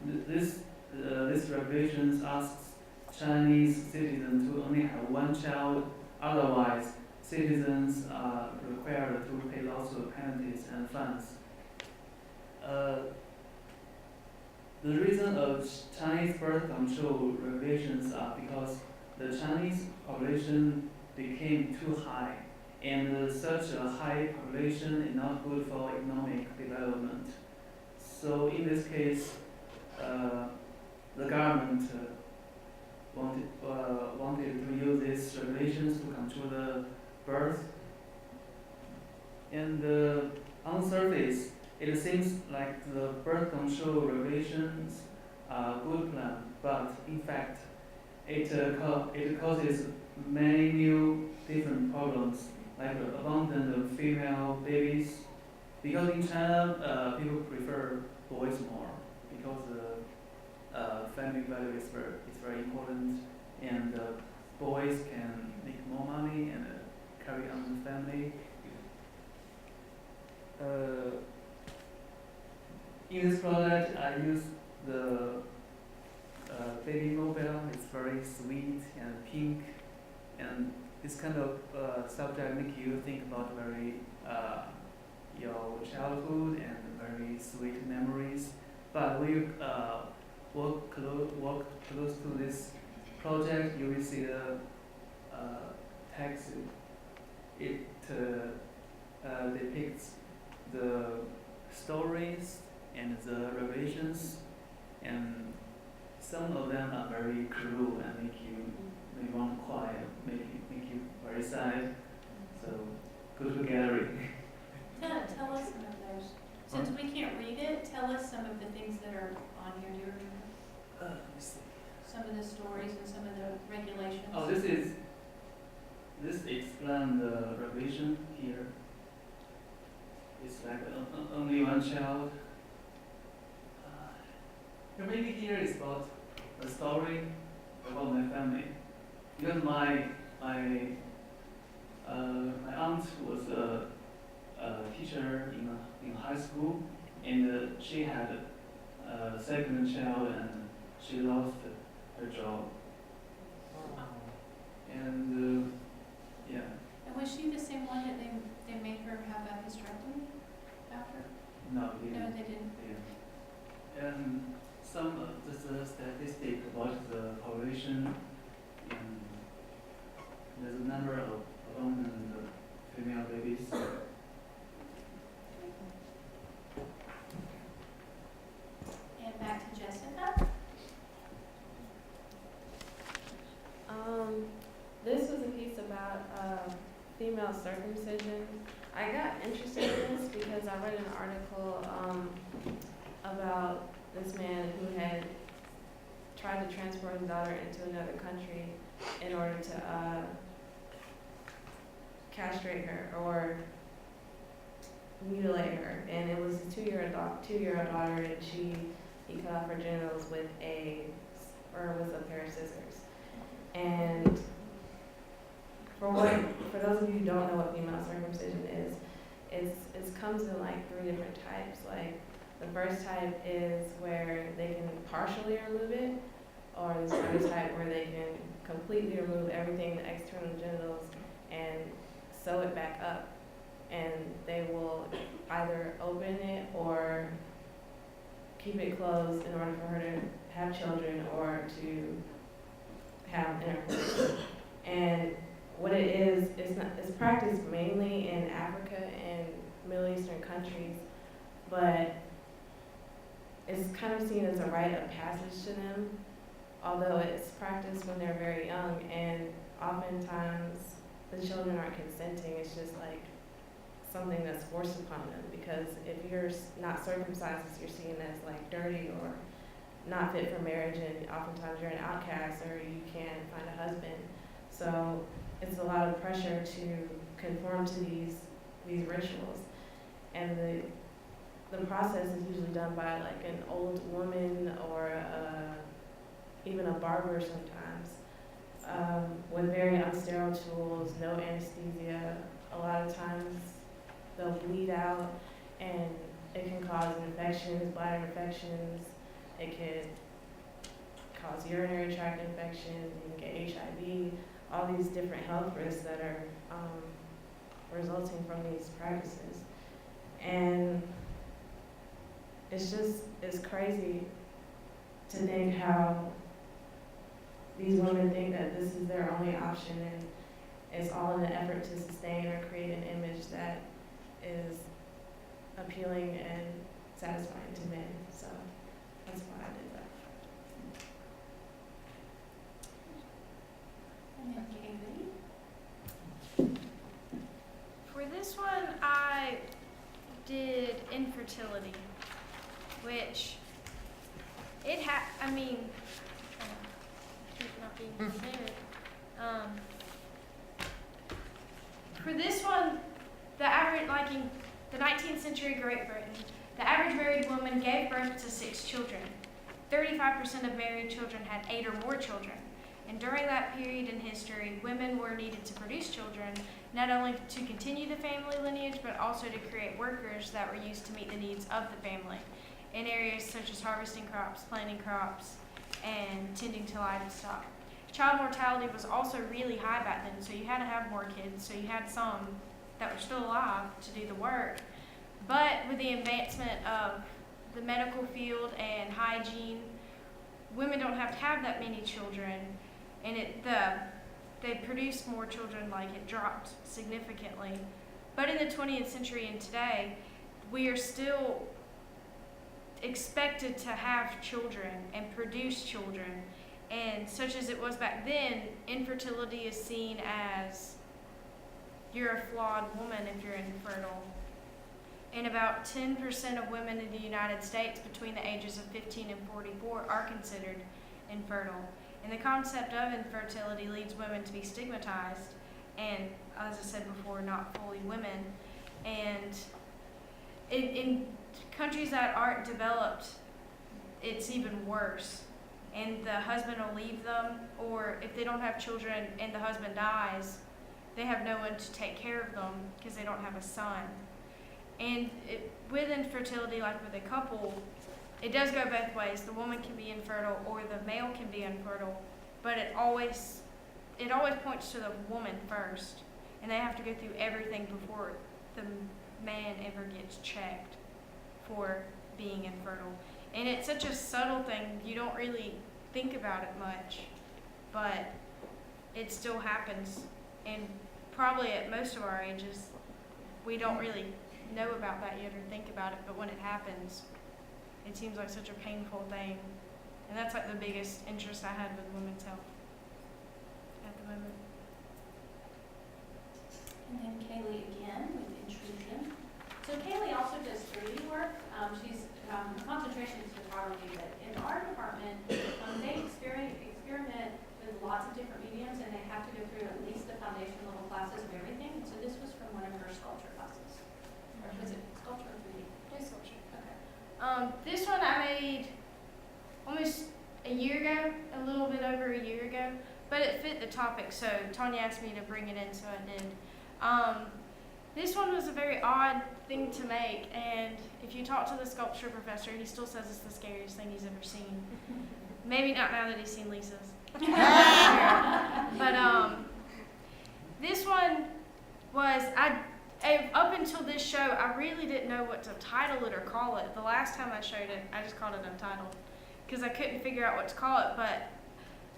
This regulations asks Chinese citizens to only have one child. Otherwise, citizens are required to pay lots of penalties and fines. The reason of Chinese birth control regulations are because the Chinese population became too high, and such a high population is not good for economic development. So in this case, the government wanted to use these regulations to control the birth. And on the surface, it seems like the birth control regulations are a good plan, but in fact, it causes many new different problems, like the abundance of female babies. Because in China, people prefer boys more, because family value is very important, and boys can make more money and carry on the family. In this project, I used the baby mobile. It's very sweet and pink, and this kind of subject make you think about very your childhood and very sweet memories. But when you walk close to this project, you will see text. It depicts the stories and the revelations, and some of them are very cruel and make you want to cry, make you very sad. So go to the gallery.
Tell us some of those. Since we can't read it, tell us some of the things that are on here. Do you remember?
Let me see.
Some of the stories and some of the regulations?
Oh, this explains the revelation here. It's like only one child. Maybe here is about a story about my family. Because my aunt was a teacher in high school, and she had a second child, and she lost her job. And yeah.
And was she the same one that they made her have a hysterectomy after?
No,
No, they didn't.
yeah. And some just a statistic about the population, and there's a number of women and female babies.
And back to Jessica.
This was a piece about female circumcision. I got interested in this because I read an article about this man who had tried to transport his daughter into another country in order to castrate her or mutilate her. And it was a two-year-old daughter, and he cut off her genitals with a pair of scissors. And for those of you who don't know what female circumcision is, it comes in like 3 different types. Like the first type is where they can partially remove it, or the second type where they can completely remove everything, the external genitals, and sew it back up. And they will either open it or keep it closed in order for her to have children or to have intercourse. And what it is, it's practiced mainly in Africa and Middle Eastern countries, but it's kind of seen as a rite of passage to them, although it's practiced when they're very young, and oftentimes the children aren't consenting. It's just like something that's forced upon them, because if you're not circumcised, you're seen as like dirty or not fit for marriage, and oftentimes you're an outcast or you can't find a husband. So it's a lot of pressure to conform to these rituals, and the process is usually done by like an old woman or even a barber sometimes, with very unsterile tools, no anesthesia. A lot of times they'll bleed out, and it can cause infections, bladder infections. It could cause urinary tract infections. You can get HIV. All these different health risks that are resulting from these practices. And it's crazy to think how these women think that this is their only option, and it's all in an effort to sustain or create an image that is appealing and satisfying to men. So that's why I did that.
And then Kayleigh.
For this one, I did infertility, which not being prepared. For this one, the average, like in the 19th century Great Britain, the average married woman gave birth to 6 children. 35% of married children had 8 or more children. And during that period in history, women were needed to produce children, not only to continue the family lineage, but also to create workers that were used to meet the needs of the family in areas such as harvesting crops, planting crops, and tending to livestock. Child mortality was also really high back then, so you had to have more kids, so you had some that were still alive to do the work. But with the advancement of the medical field and hygiene, women don't have to have that many children, and the they produced more children, like it dropped significantly. But in the 20th century and today, we are still expected to have children and produce children. And such as it was back then, infertility is seen as you're a flawed woman if you're infertile. And about 10% of women in the United States between the ages of 15 and 44 are considered infertile. And the concept of infertility leads women to be stigmatized and, as I said before, not fully women. And in countries that aren't developed, it's even worse. And the husband will leave them, or if they don't have children and the husband dies, they have no one to take care of them because they don't have a son. And with infertility, like with a couple, it does go both ways. The woman can be infertile or the male can be infertile, but it always points to the woman first, and they have to go through everything before the man ever gets checked for being infertile. And it's such a subtle thing, you don't really think about it much, but it still happens. And probably at most of our ages, we don't really know about that yet or think about it, but when it happens, it seems like such a painful thing. And that's like the biggest interest I had with women's health at the moment.
And then Kayleigh again with intrusion. So Kayleigh also does 3D work. She's concentration is photography, but in our department, they experiment with lots of different mediums, and they have to go through at least the foundation level classes of everything. So this was from one of her sculpture classes. Or was it sculpture or 3D?
It's sculpture.
Okay.
This one I made almost a year ago, a little bit over a year ago, but it fit the topic, so Tonia asked me to bring it in, so I did. This one was a very odd thing to make, and if you talk to the sculpture professor, he still says it's the scariest thing he's ever seen. Maybe not now that he's seen Lisa's. But this one was, up until this show, I really didn't know what to title it or call it. The last time I showed it, I just called it Untitled, because I couldn't figure out what to call it. But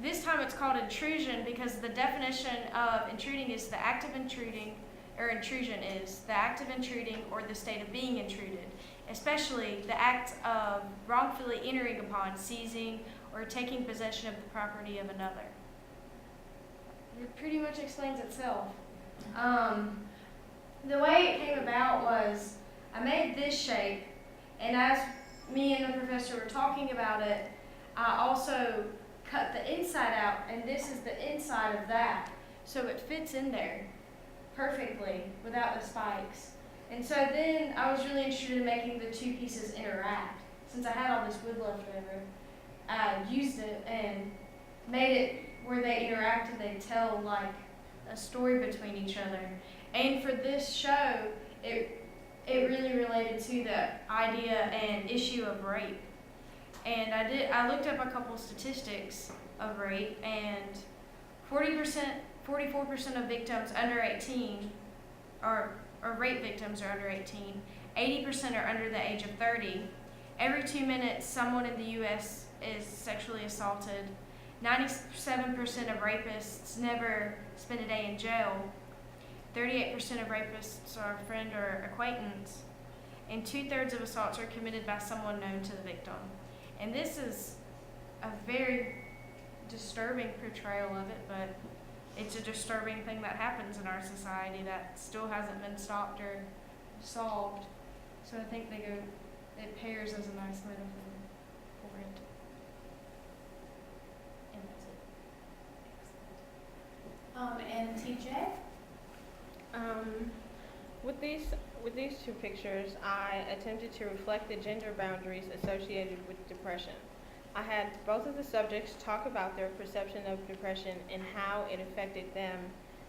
this time it's called intrusion, because the definition of intruding is the act of intruding, or intrusion is the act of intruding or the state of being intruded, especially the act of wrongfully entering upon, seizing, or taking possession of the property of another. It pretty much explains itself. The way it came about was I made this shape, and as me and the professor were talking about it, I also cut the inside out, and this is the inside of that, so it fits in there perfectly without the spikes. And so then I was really interested in making the two pieces interact. Since I had all this wood left over, I used it and made it where they interact and they tell like a story between each other. And for this show, it really related to the idea and issue of rape. And I looked up a couple statistics of rape, and 44% of victims under 18 or rape victims are under 18. 80% are under the age of 30. Every 2 minutes, someone in the U.S. is sexually assaulted. 97% of rapists never spend a day in jail. 38% of rapists are a friend or acquaintance. And 2/3 of assaults are committed by someone known to the victim. And this is a very disturbing portrayal of it, but it's a disturbing thing that happens in our society that still hasn't been stopped or solved. So I think it pairs as a nice metaphor for it.
And that's it. And TJ?
With these two pictures, I attempted to reflect the gender boundaries associated with depression. I had both of the subjects talk about their perception of depression and how it affected them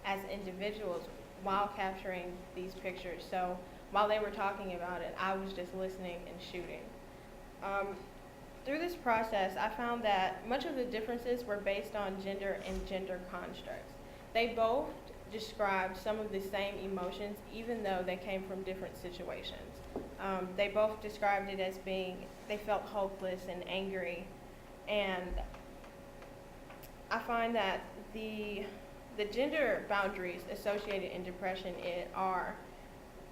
as individuals while capturing these pictures. So while they were talking about it, I was just listening and shooting. Through this process, I found that much of the differences were based on gender and gender constructs. They both described some of the same emotions, even though they came from different situations. They both described it as they felt hopeless and angry. And I find that the the gender boundaries associated in depression are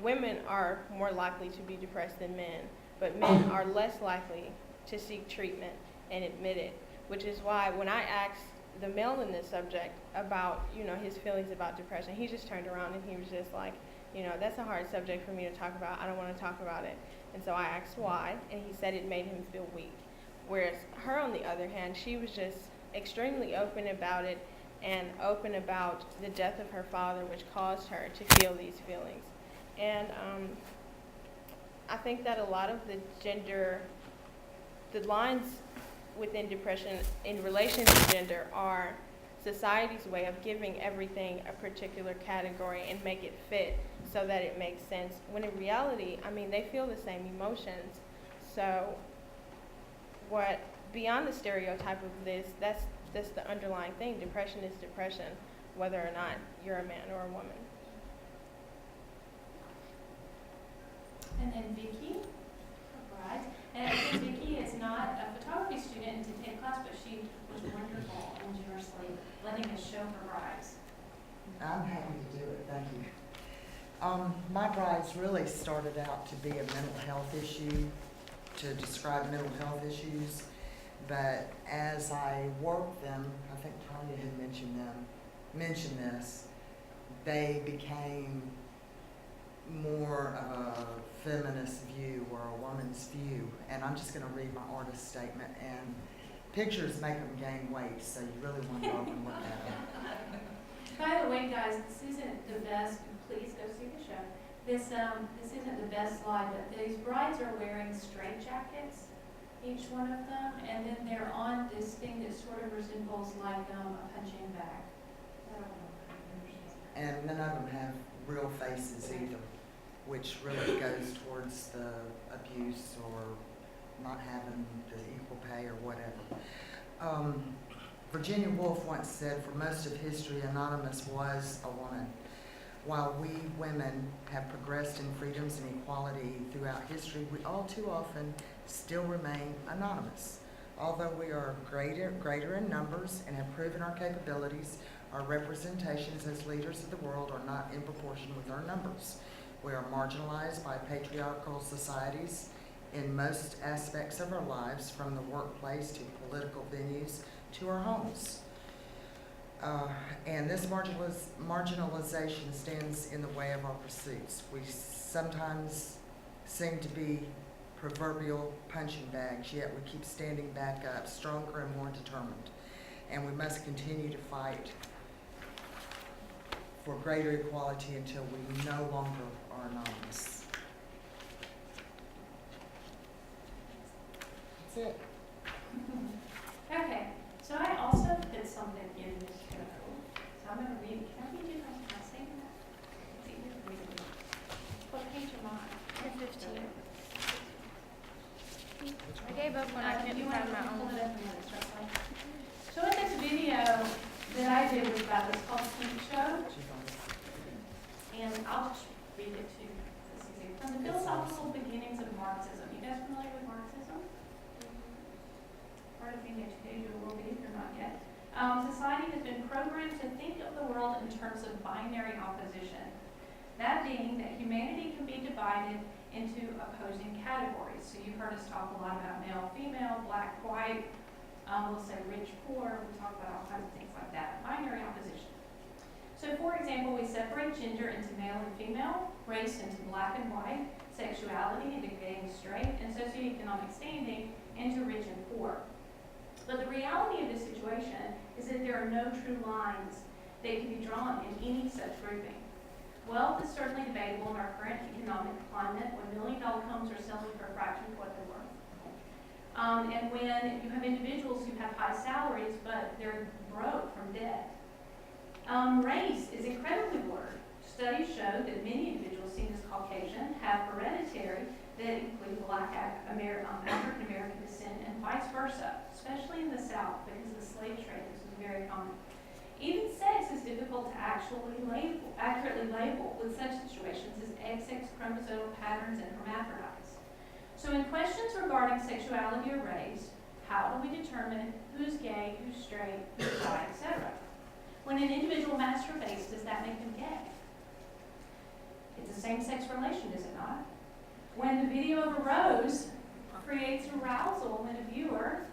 women are more likely to be depressed than men, but men are less likely to seek treatment and admit it, which is why when I asked the male in this subject about, his feelings about depression, he just turned around and he was just like, that's a hard subject for me to talk about. I don't want to talk about it. And so I asked why, and he said it made him feel weak. Whereas her, on the other hand, she was just extremely open about it and open about the death of her father, which caused her to feel these feelings. And I think that a lot of the lines within depression in relation to gender are society's way of giving everything a particular category and make it fit so that it makes sense, when in reality, they feel the same emotions. So beyond the stereotype of this, that's the underlying thing. Depression is depression, whether or not you're a man or a woman.
And then Vicky, right? And I think Vicky is not a photography student and didn't take class, but she was wonderful and generously letting us show her brides.
I'm happy to do it, thank you. My brides really started out to be a mental health issue, to describe mental health issues, but as I worked them, I think Tonia had mentioned this, they became more of a feminist view or a woman's view, and I'm just going to read my artist statement, and pictures make them gain weight, so you really want to go up and look at them.
By the way, guys, this isn't the best. Please go see the show. This isn't the best slide, but these brides are wearing straight jackets, each one of them, and then they're on this thing that sort of resembles like a punching bag. I don't know.
And none of them have real faces either, which really goes towards the abuse or not having the equal pay or whatever. Virginia Woolf once said, for most of history, Anonymous was a woman. While we women have progressed in freedoms and equality throughout history, we all too often still remain anonymous. Although we are greater in numbers and have proven our capabilities, our representations as leaders of the world are not in proportion with our numbers. We are marginalized by patriarchal societies in most aspects of our lives, from the workplace to political venues to our homes. And this marginalization stands in the way of our pursuits. We sometimes seem to be proverbial punching bags, yet we keep standing back up, stronger and more determined. And we must continue to fight for greater equality until we no longer are anonymous. That's it.
Okay, so I also put something in this show. So I'm going to read. Can I read you my statement? It's easier for me to read. What page am I?
15. I gave up when I couldn't find my
pull
own.
it up and let it start playing? So in this video that I did was about this called Pink Show, and I'll just read it to you. This is it. From the philosophical beginnings of Marxism. You guys familiar with Marxism? Part of being educated a little bit, if you're not yet. Society has been programmed to think of the world in terms of binary opposition. That being that humanity can be divided into opposing categories. So you've heard us talk a lot about male, female, black, white, we'll say rich, poor, we talk about all kinds of things like that. Binary opposition. So for example, we separate gender into male and female, race into black and white, sexuality into gay and straight, and socioeconomic standing into rich and poor. But the reality of this situation is that there are no true lines that can be drawn in any such grouping. Wealth is certainly debatable in our current economic climate when million-dollar homes are selling for a fraction of what they're worth. And when you have individuals who have high salaries but they're broke from debt. Race is incredibly blurred. Studies show that many individuals seen as Caucasian have hereditary that include Black African-American descent and vice versa, especially in the South because of the slave trade. This was very common. Even sex is difficult to accurately label with such situations as egg-sex chromosomal patterns and hermaphrodites. So in questions regarding sexuality or race, how do we determine who's gay, who's straight, who's bi, etc.? When an individual masturbates, does that make them gay? It's a same-sex relation, is it not? When the video of a rose creates arousal in a viewer,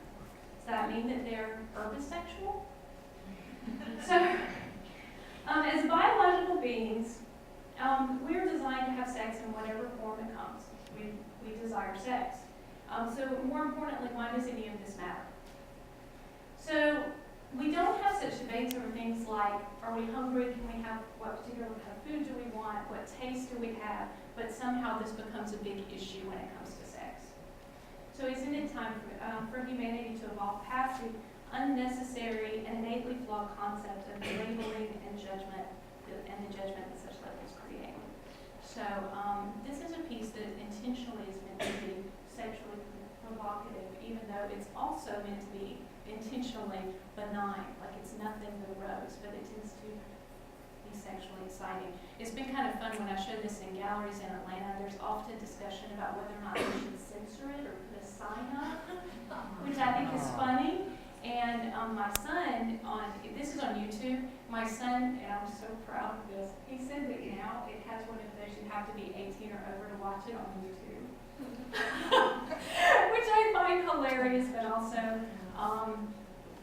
does that mean that they're herbisexual? So, as biological beings, we're designed to have sex in whatever form it comes. We desire sex. So more importantly, why does any of this matter? So we don't have such debates over things like, are we hungry? Can we have, what particular kind of food do we want? What taste do we have? But somehow this becomes a big issue when it comes to sex. So isn't it time for humanity to evolve past the unnecessary and innately flawed concept of labeling and judgment, and the judgment that such labels create? So this is a piece that intentionally is meant to be sexually provocative, even though it's also meant to be intentionally benign, like it's nothing but a rose, but it tends to be sexually exciting. It's been kind of fun when I show this in galleries in Atlanta. There's often discussion about whether or not we should censor it or put a sign up, which I think is funny. And my son, this is on YouTube, my son, and I'm so proud of this, he said that now it has one of those, you have to be 18 or over to watch it on YouTube. Which I find hilarious, but also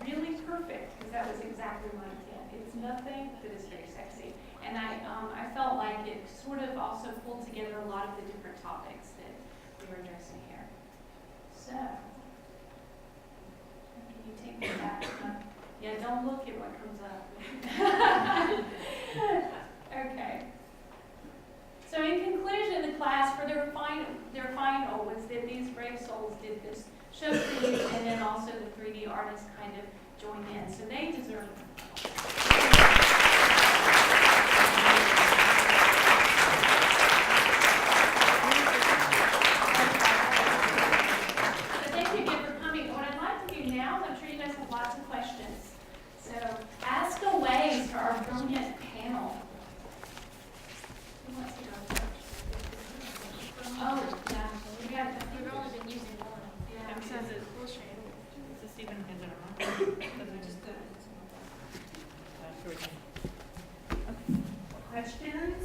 really perfect, because that was exactly my intent. It's nothing that is very sexy. And I felt like it sort of also pulled together a lot of the different topics that we were addressing here. So, can you take me back? Yeah, don't look at what comes up. Okay. So in conclusion, the class, for their final was that these brave souls did this show for you, and then also the 3D artists kind of joined in. So they deserve it. So thank you again for coming. What I'd like to do now is I'm sure you guys have lots of questions. So ask away for our brilliant panel. Who wants to go first? Oh, yeah. We've only been using one. Yeah. Questions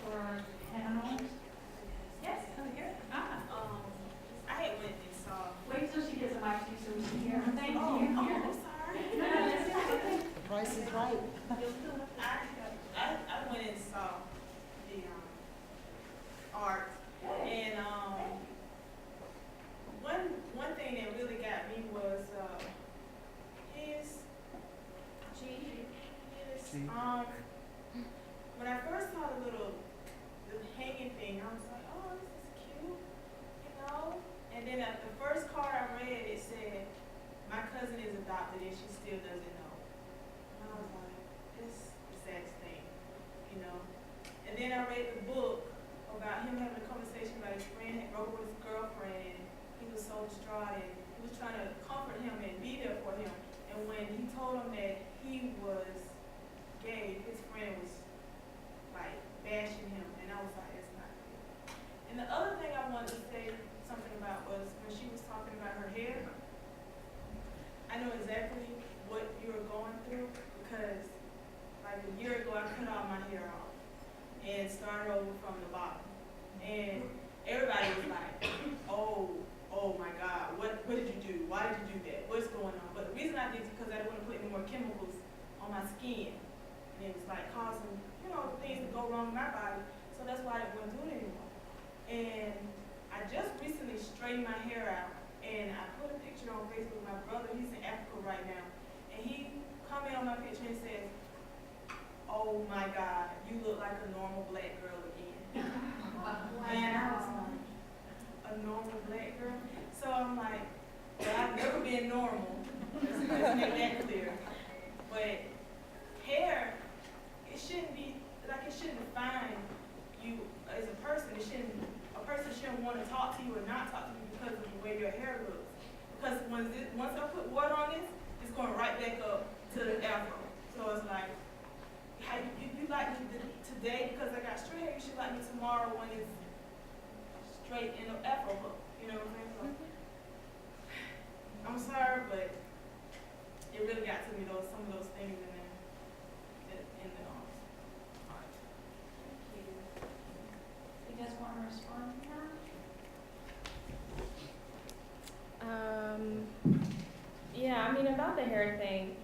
for panel? Yes, over here.
I had went and saw.
Wait till she gets a mic to you so we can hear her. Thank you.
I'm sorry.
No, that's okay.
The price is right.
I went and saw the art, and one thing that really got me was his when I first saw the hanging thing, I was like, oh, this is cute, you know. And then at the first card I read, it said, my cousin is adopted and she still doesn't know. And I was like, this is the saddest thing, you know. And then I read the book about him having a conversation about his friend had broke up with his girlfriend, and he was so distraught, and he was trying to comfort him and be there for him. And when he told him that he was gay, his friend was like bashing him, and I was like, that's not good. And the other thing I wanted to say something about was when she was talking about her hair. I know exactly what you were going through, because like a year ago I cut all my hair off and started over from the bottom. And everybody was like, oh my God, what did you do? Why did you do that? What's going on? But the reason I did it is because I didn't want to put any more chemicals on my skin. And it was like causing, things to go wrong in my body. So that's why I didn't want to do it anymore. And I just recently straightened my hair out, and I put a picture on Facebook with my brother. He's in Africa right now. And he commented on my picture and says, oh my God, you look like a normal black girl again. And I was like, a normal black girl? So I'm like, well, I've never been normal. Let's make that clear. But hair, it shouldn't define you as a person. A person shouldn't want to talk to you or not talk to you because of the way your hair looks. Because once I put water on this, it's going right back up to the afro. So it's like, how you like me today because I got straight hair, you should like me tomorrow when it's straight in the afro look. You know what I'm saying? So, I'm sorry, but it really got to me, some of those things in the art.
Thank you. You guys want to respond to that?
Yeah, I mean, about the hair thing,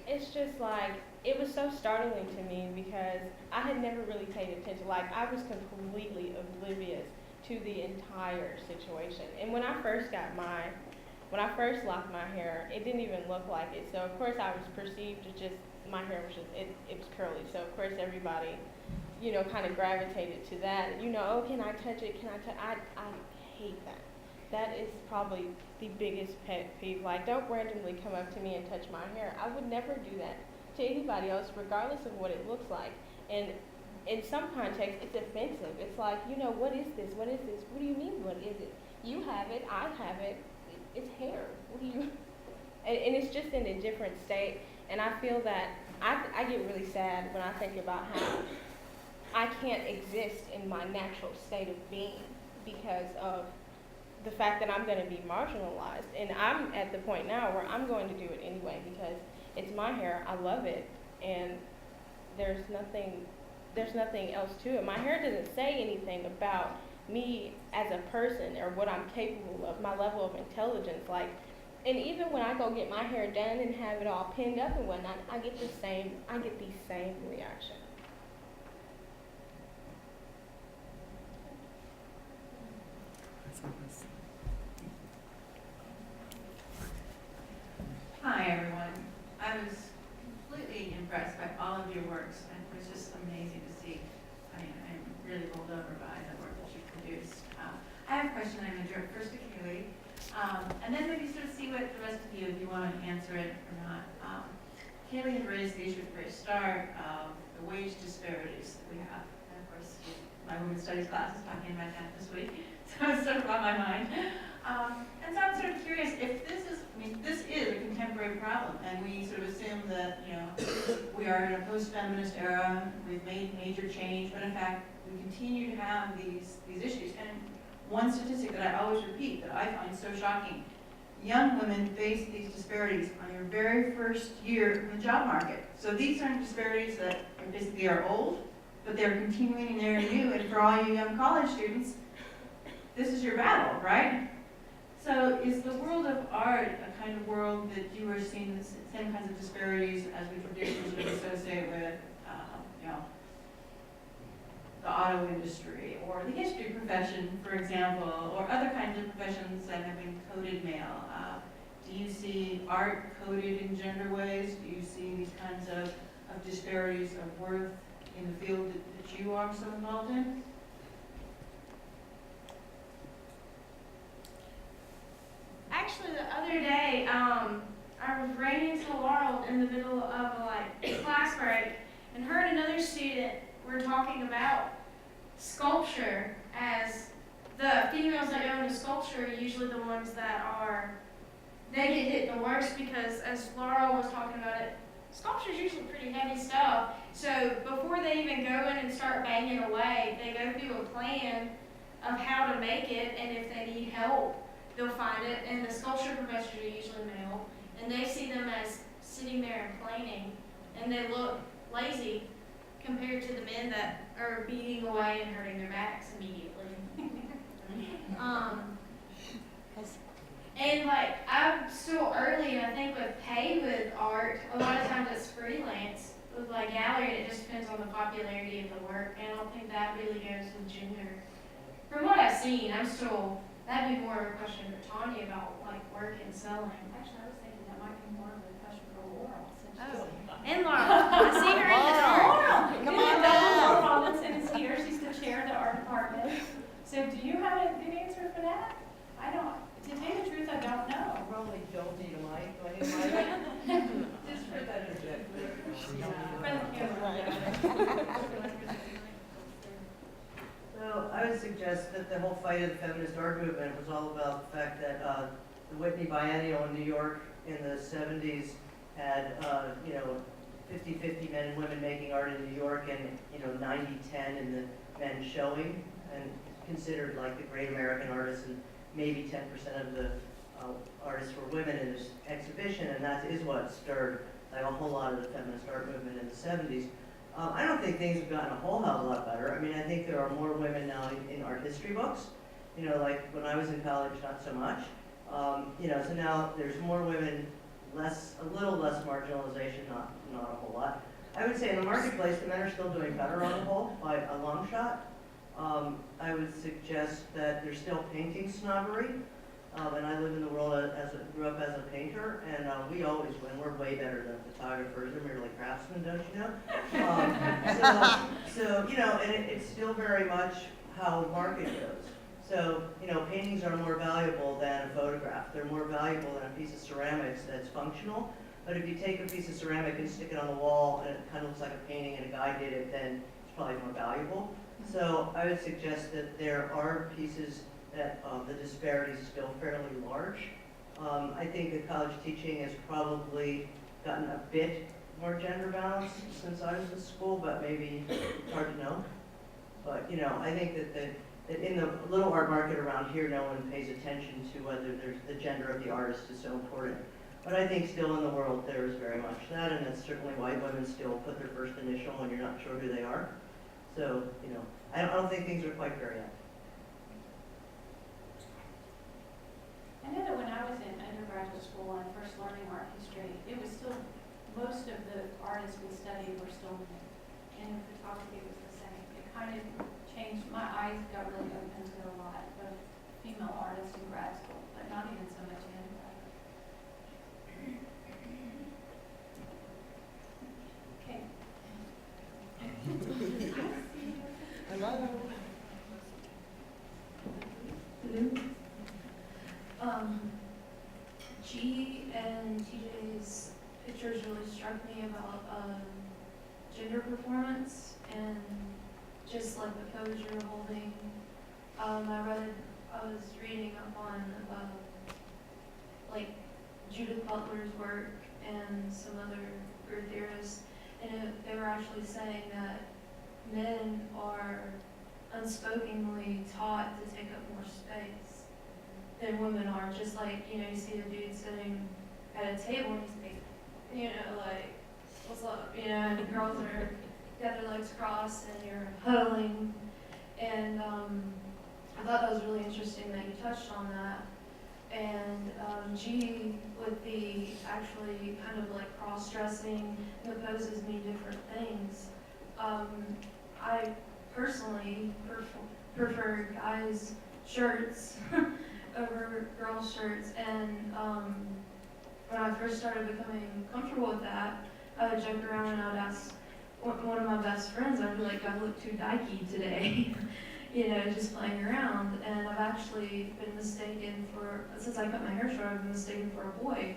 it's just like, it was so startling to me because I had never really paid attention. Like, I was completely oblivious to the entire situation. And when I first locked my hair, it didn't even look like it. So, of course, I was perceived to just, my hair was just, it was curly. So, of course, everybody, you know, kind of gravitated to that. You know, oh, can I touch it? I hate that. That is probably the biggest pet peeve. Like, don't randomly come up to me and touch my hair. I would never do that to anybody else, regardless of what it looks like. And in some contexts, it's offensive. It's like, you know, what is this? What is this? What do you mean, what is it? You have it, I have it. It's hair. What do you? And it's just in a different state. And I feel that I get really sad when I think about how I can't exist in my natural state of being because of the fact that I'm going to be marginalized. And I'm at the point now where I'm going to do it anyway because it's my hair, I love it, and there's nothing else to it. My hair doesn't say anything about me as a person or what I'm capable of, my level of intelligence. Like, and even when I go get my hair done and have it all pinned up and whatnot, I get the same reaction.
Hi everyone. I was completely impressed by all of your works. It was just amazing to see. I'm really bowled over by the work that you produced. I have a question I'm going to direct first to Kayleigh, and then maybe sort of see what the rest of you, if you want to answer it or not. Kayleigh had raised the issue at the very start of the wage disparities that we have. And of course, my women's studies class is talking about that this week, so it's sort of on my mind. And so I'm sort of curious if this is a contemporary problem, and we sort of assume that, you know, we are in a post-feminist era, we've made major change, but in fact, we continue to have these issues. And one statistic that I always repeat that I find so shocking, young women face these disparities on their very first year in the job market. So these aren't disparities that basically are old, but they're continuing and they're new, and for all you young college students, this is your battle, right? So is the world of art a kind of world that you are seeing the same kinds of disparities as we traditionally associate with, you know, the auto industry or the history profession, for example, or other kinds of professions that have been coded male? Do you see art coded in gender ways? Do you see these kinds of disparities of worth in the field that you are so involved in?
Actually, the other day, I ran into Laurel in the middle of a class break, and her and another student were talking about sculpture, as the females that go into sculpture are usually the ones that they get hit the worst because, as Laurel was talking about it, sculpture is usually pretty heavy stuff. So before they even go in and start banging away, they go through a plan of how to make it, and if they need help, they'll find it. And the sculpture professors are usually male, and they see them as sitting there and planing, and they look lazy compared to the men that are beating away and hurting their backs immediately. And I'm still early, and I think with art, a lot of times it's freelance. With gallery, it just depends on the popularity of the work, and I don't think that really goes with gender. From what I've seen, that'd be more of a question for Tonia about work and selling.
Actually, I was thinking that might be more of a question for Laurel.
And Laurel, I see her in the door.
Laurel,
Come on
Laurel
down.
Robinson is here. She's the chair of the art department. So do you have a good answer for that? I don't. To tell you the truth, I don't know.
Probably don't need a mic. Do I need a mic? Just for that interject.
For the camera.
So I would suggest that the whole fight of the feminist art movement was all about the fact that the Whitney Biennial in New York in the 70s had 50-50 men and women making art in New York, and 90-10 in the men showing, and considered like the great American artists, and maybe 10% of the artists for women in this exhibition, and that is what stirred like a whole lot of the feminist art movement in the 70s. I don't think things have gotten a whole hell of a lot better. I mean, I think there are more women now in art history books. You know, like when I was in college, not so much. You know, so now there's more women, a little less marginalization, not a whole lot. I would say in the marketplace, the men are still doing better on the whole by a long shot. I would suggest that there's still painting snobbery. And I live in the world grew up as a painter, and we always win. We're way better than photographers. They're merely craftsmen, don't you know? So you know, and it's still very much how the market goes. So, you know, paintings are more valuable than a photograph. They're more valuable than a piece of ceramics that's functional. But if you take a piece of ceramic and stick it on the wall and it kind of looks like a painting and a guy did it, then it's probably more valuable. So I would suggest that there are pieces that the disparity is still fairly large. I think that college teaching has probably gotten a bit more gender balanced since I was in school, but maybe it's hard to know. But, you know, I think that in the little art market around here, no one pays attention to whether the gender of the artist is so important. But I think still in the world there is very much that, and that's certainly why women still put their first initial when you're not sure who they are. So, you know, I don't think things are quite there yet.
I know that when I was in undergraduate school and first learning art history, it was still, most of the artists we studied were still women. And photography was the same. It kind of changed, my eyes got really open to a lot of female artists in grad school, but not even so much in undergrad. Okay.
Hello.
G and TJ's pictures really struck me about gender performance and just like the pose you're holding. I was reading up on like Judith Butler's work and some other queer theorists, and they were actually saying that men are unspokenly taught to take up more space than women are. Just like, you know, you see a dude sitting at a table and he's like, you know, like, what's up? You know, and the girls are got their legs crossed and you're huddling. And I thought that was really interesting that you touched on that. And G, with the actually kind of like cross-dressing, the poses mean different things. I personally prefer guys' shirts over girls' shirts, and when I first started becoming comfortable with that, I would joke around and I would ask one of my best friends, I'd be like, I look too dykey today, you know, just playing around. And I've actually been mistaken for, since I cut my hair short, I've been mistaken for a boy.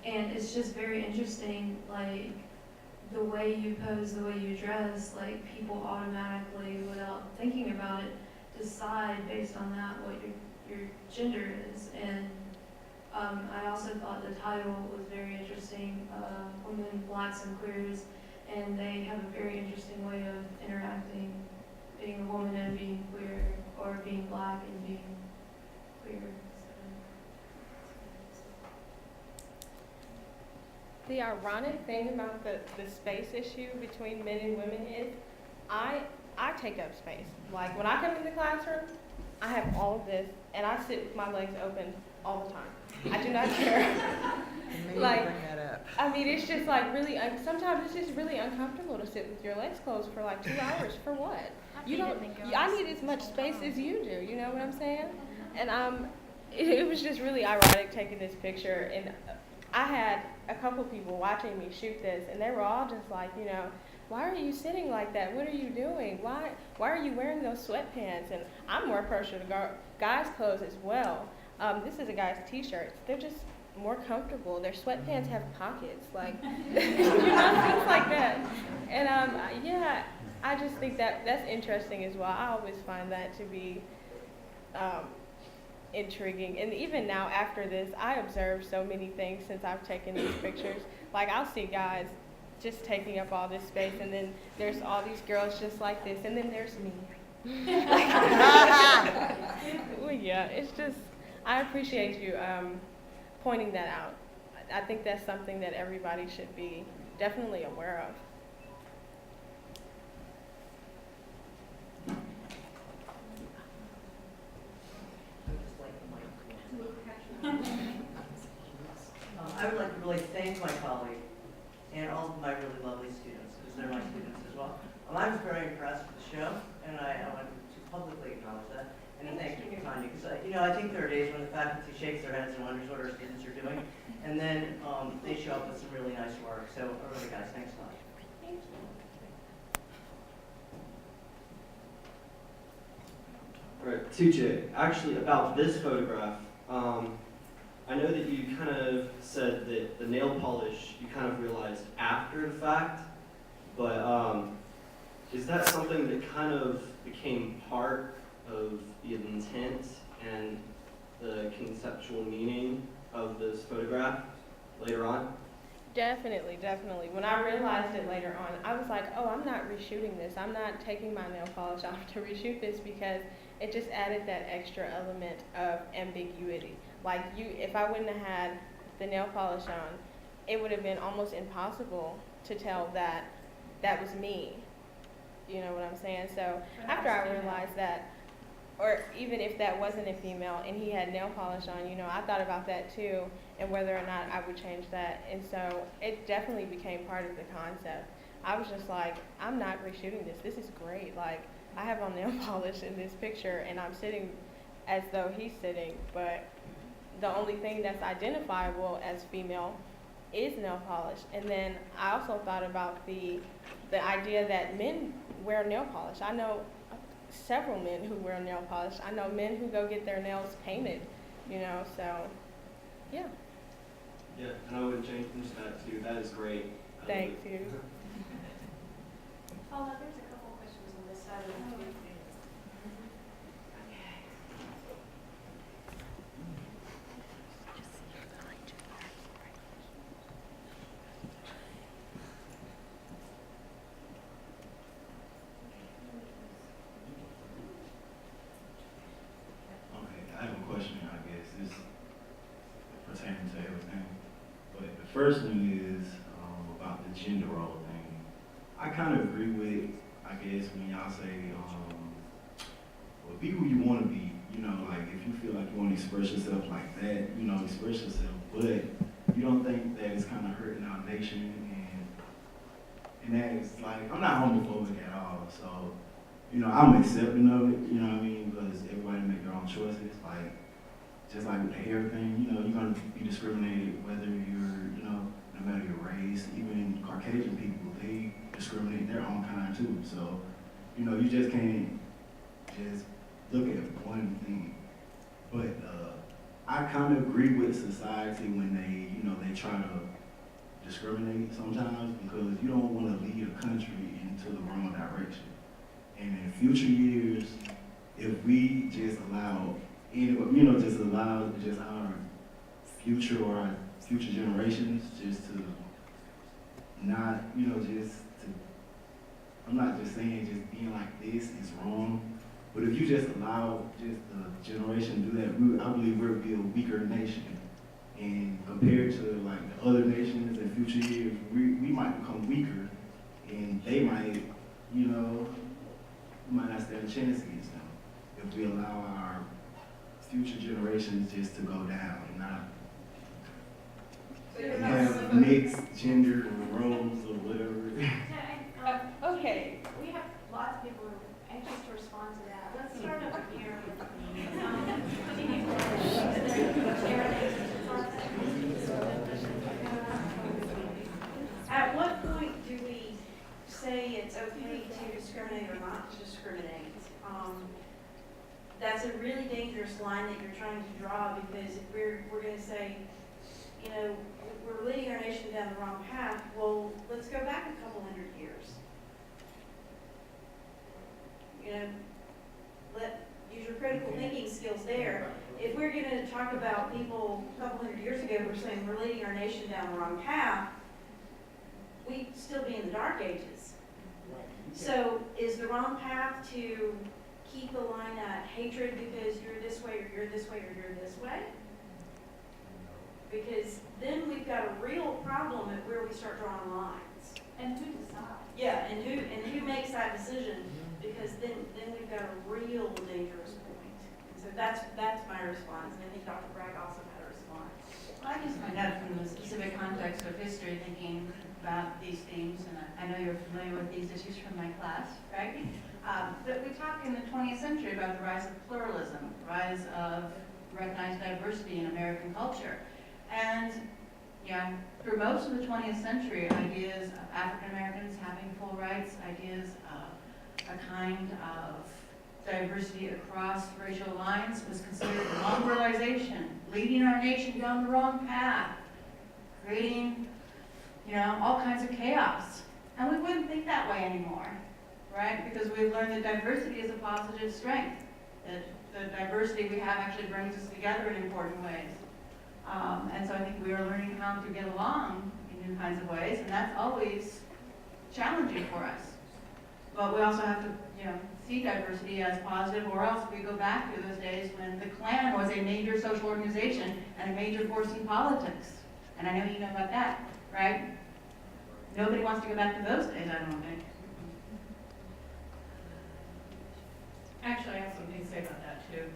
And it's just very interesting, like, the way you pose, the way you dress, like, people automatically, without thinking about it, decide based on that what your gender is. And I also thought the title was very interesting, Women, Blacks, and Queers, and they have a very interesting way of interacting, being a woman and being queer, or being black and being queer.
The ironic thing about the space issue between men and women is I take up space. Like when I come into the classroom, I have all of this and I sit with my legs open all the time. I do not care. Like,
bring that up.
I mean, it's just like really, sometimes it's just really uncomfortable to sit with your legs closed for like 2 hours. For what? You don't, I need as much space as you do, you know what I'm saying? And it was just really ironic taking this picture, and I had a couple people watching me shoot this, and they were all just like, you know, why are you sitting like that? What are you doing? Why are you wearing those sweatpants? And I'm more partial to guys' clothes as well. This is a guy's t-shirts. They're just more comfortable. Their sweatpants have pockets, like, you know, things like that. And yeah, I just think that's interesting as well. I always find that to be intriguing. And even now after this, I observe so many things since I've taken these pictures. Like, I'll see guys just taking up all this space, and then there's all these girls just like this, and then there's me. Well, yeah, it's just, I appreciate you pointing that out. I think that's something that everybody should be definitely aware of.
I would like to really thank my colleague and all of my really lovely students, because they're my students as well. I was very impressed with the show, and I want to publicly acknowledge that. And thank you, Tonia, because I think there are days when the faculty shakes their heads and wonders what our students are doing, and then they show up with some really nice work. So, really, guys, thanks a lot.
Thank you.
Right, 2J, actually about this photograph, I know that you kind of said that the nail polish you kind of realized after the fact, but is that something that kind of became part of the intent and the conceptual meaning of this photograph later on?
Definitely, definitely. When I realized it later on, I was like, oh, I'm not reshooting this. I'm not taking my nail polish off to reshoot this, because it just added that extra element of ambiguity. Like, if I wouldn't have had the nail polish on, it would have been almost impossible to tell that that was me. You know what I'm saying? So after I realized that, or even if that wasn't a female and he had nail polish on, I thought about that too, and whether or not I would change that. And so it definitely became part of the concept. I was just like, I'm not reshooting this. This is great. Like, I have on nail polish in this picture, and I'm sitting as though he's sitting, but the only thing that's identifiable as female is nail polish. And then I also thought about the idea that men wear nail polish. I know several men who wear nail polish. I know men who go get their nails painted, so yeah.
Yeah, and I would change that too. That is great.
Thank you.
Paula, there's a couple of questions on this side of the room.
I have a question, I guess. It's pertaining to everything. But the first one is about the gender role thing. I kind of agree with, I guess, when y'all say, well, be who you want to be. Like, if you feel like you want to express yourself like that, express yourself. But you don't think that it's kind of hurting our nation. And that is, like, I'm not homophobic at all. So, I'm accepting of it, you know what I mean? Because everybody make their own choices. Like, just like with the hair thing, you're going to be discriminated whether you're, no matter your race. Even Caucasian people, they discriminate their own kind too. So, you just can't just look at one thing. But I kind of agree with society when they try to discriminate sometimes, because you don't want to lead a country into the wrong direction. And in future years, if we just allow, just allow just our future or our future generations just to not, I'm not just saying just being like this is wrong, but if you just allow just the generation to do that, I believe we'll be a weaker nation. And compared to like the other nations in future years, we might become weaker, and they might, we might not stand a chance against them if we allow our future generations just to go down and not have mixed gender roles or whatever.
Okay.
We have lots of people who are anxious to respond to that. Let's start over here.
At what point do we say it's okay to discriminate or not to discriminate? That's a really dangerous line that you're trying to draw, because if we're going to say, we're leading our nation down the wrong path, well, let's go back a couple hundred years. Use your critical thinking skills there. If we're going to talk about people a couple hundred years ago who are saying we're leading our nation down the wrong path, we'd still be in the dark ages. So is the wrong path to keep the line at hatred because you're this way or you're this way or you're this way? Because then we've got a real problem at where we start drawing lines.
And who decides?
Yeah, and who makes that decision? Because then we've got a real dangerous point. And so that's my response, and I think Dr. Bragg also had a response.
I just find out from the specific context of history, thinking about these themes, and I know you're familiar with these issues from my class, right? But we talk in the 20th century about the rise of pluralism, the rise of recognized diversity in American culture. And yeah, through most of the 20th century, ideas of African Americans having full rights, ideas of a kind of diversity across racial lines was considered mongrelization, leading our nation down the wrong path, creating, all kinds of chaos. And we wouldn't think that way anymore, right? Because we've learned that diversity is a positive strength, that the diversity we have actually brings us together in important ways. And so I think we are learning how to get along in new kinds of ways, and that's always challenging for us. But we also have to, see diversity as positive, or else we go back to those days when the Klan was a major social organization and a major force in politics. And I know you know about that, right? Nobody wants to go back to those days, I don't think.
Actually, I have something to say about that too,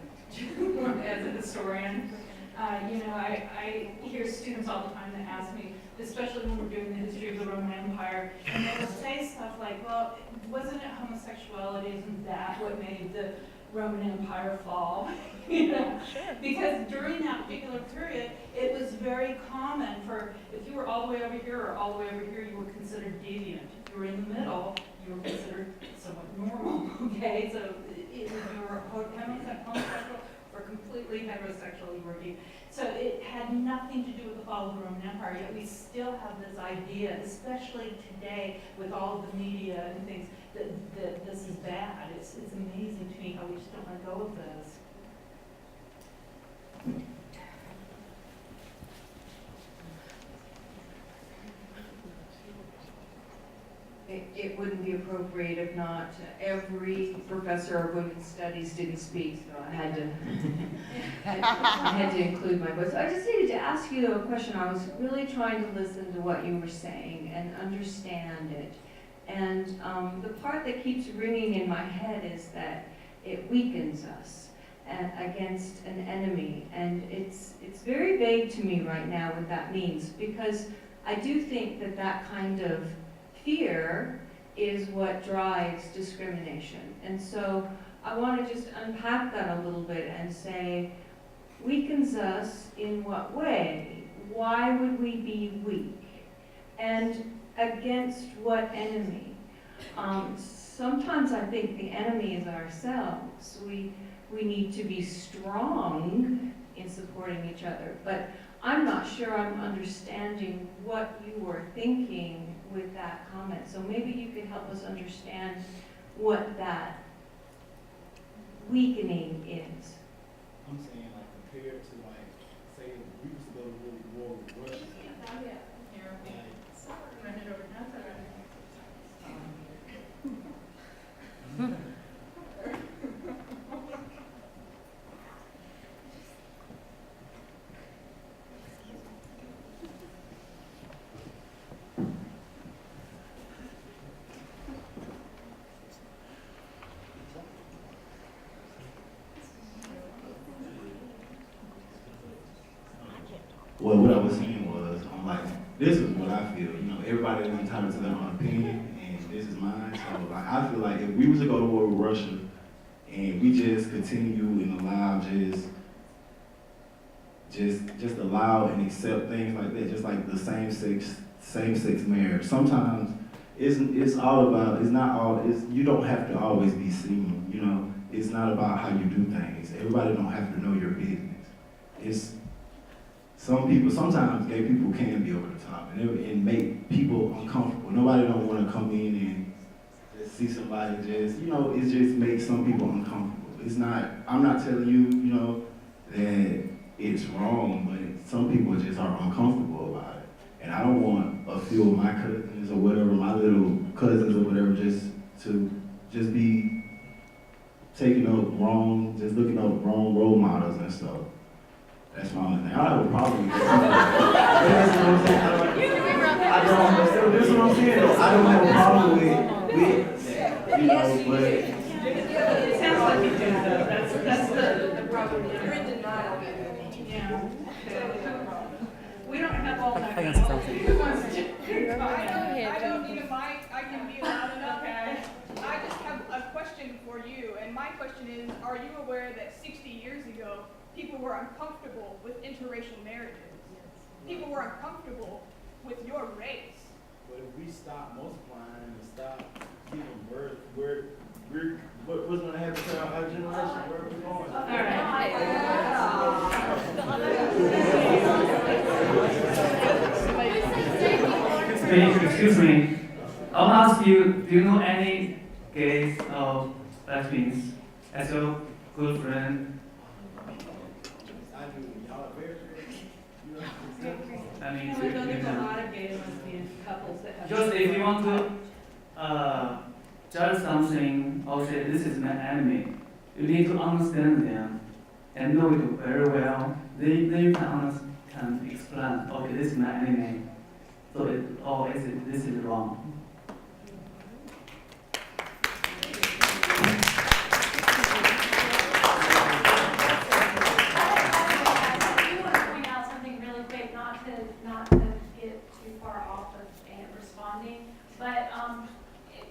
as a historian. I hear students all the time that ask me, especially when we're doing the history of the Roman Empire, and they will say stuff like, well, wasn't it homosexuality, isn't that what made the Roman Empire fall?
Sure.
Because during that particular period, it was very common for, if you were all the way over here or all the way over here, you were considered deviant. If you were in the middle, you were considered somewhat normal, okay? So if you were homosexual or completely heterosexual, you were deviant. So it had nothing to do with the fall of the Roman Empire, yet we still have this idea, especially today with all of the media and things, that this is bad. It's amazing to me how we just don't let go of this.
It wouldn't be appropriate if not every professor of women's studies didn't speak, so I had to, I had to include my voice. So I just needed to ask you a question. I was really trying to listen to what you were saying and understand it. And the part that keeps ringing in my head is that it weakens us against an enemy. And it's very vague to me right now what that means, because I do think that kind of fear is what drives discrimination. And so I want to just unpack that a little bit and say, weakens us in what way? Why would we be weak? And against what enemy? Sometimes I think the enemy is ourselves. We need to be strong in supporting each other. But I'm not sure I'm understanding what you were thinking with that comment. So maybe you could help us understand what that weakening is.
I'm saying, like, compared to, like, say, we used to go to war with Russia.
Well, what I was saying was, I'm like, this is what I feel. Everybody is entitled to their own opinion, and this is mine. So, like, I feel like if we was to go to war with Russia, and we just continue and allow just allow and accept things like that, just like the same-sex marriage. Sometimes it's all about. It's not all. You don't have to always be seen. It's not about how you do things. Everybody don't have to know your business. Sometimes gay people can be over the top and make people uncomfortable. Nobody don't want to come in and just see somebody it just makes some people uncomfortable. I'm not telling you, that it's wrong, but some people just are uncomfortable about it. And I don't want a few of my cousins or whatever, my little cousins or whatever, just be taking up wrong, just looking up wrong role models and stuff. That's my only thing. I have a problem with that's what I'm saying. I don't, that's what I'm saying though. I don't have a problem with you know, but.
It sounds like you do though, that's the problem.
You're in denial.
Yeah. We don't have all that.
I don't need a mic, I can be loud enough. Okay. I just have a question for you, and my question is, are you aware that 60 years ago, people were uncomfortable with interracial marriages? People were uncomfortable with your race.
But if we stop multiplying and stop giving birth, what's going to happen to our generation? Where are we going?
Excuse me. I'll ask you, do you know any gays or lesbians as your good friend?
I do. Y'all are very
I mean,
There's a lot of gay and lesbian couples that have.
just if you want to judge something or say this is my enemy, you need to understand them and know it very well. Then you can explain, okay, this is my enemy. So this is wrong.
But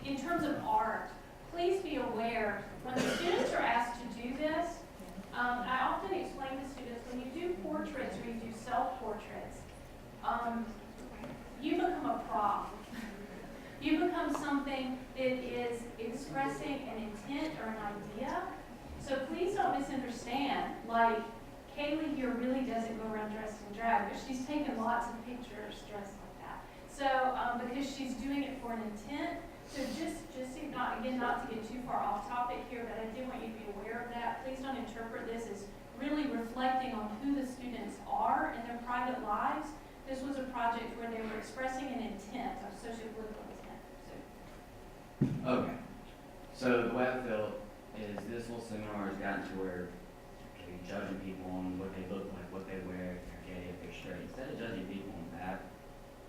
in terms of art, please be aware, when the students are asked to do this, I often explain to students, when you do portraits or you do self-portraits, you become a prop. You become something that is expressing an intent or an idea. So please don't misunderstand, like, Kayleigh here really doesn't go around dressed in drag, but she's taken lots of pictures dressed like that. So, because she's doing it for an intent, so just not to get too far off topic here, but I do want you to be aware of that. Please don't interpret this as really reflecting on who the students are in their private lives. This was a project where they were expressing an intent, a socio-political intent.
Okay. So the way I feel is this little seminar has gotten to where you're judging people on what they look like, what they wear, if they're gay, if they're straight. Instead of judging people on that,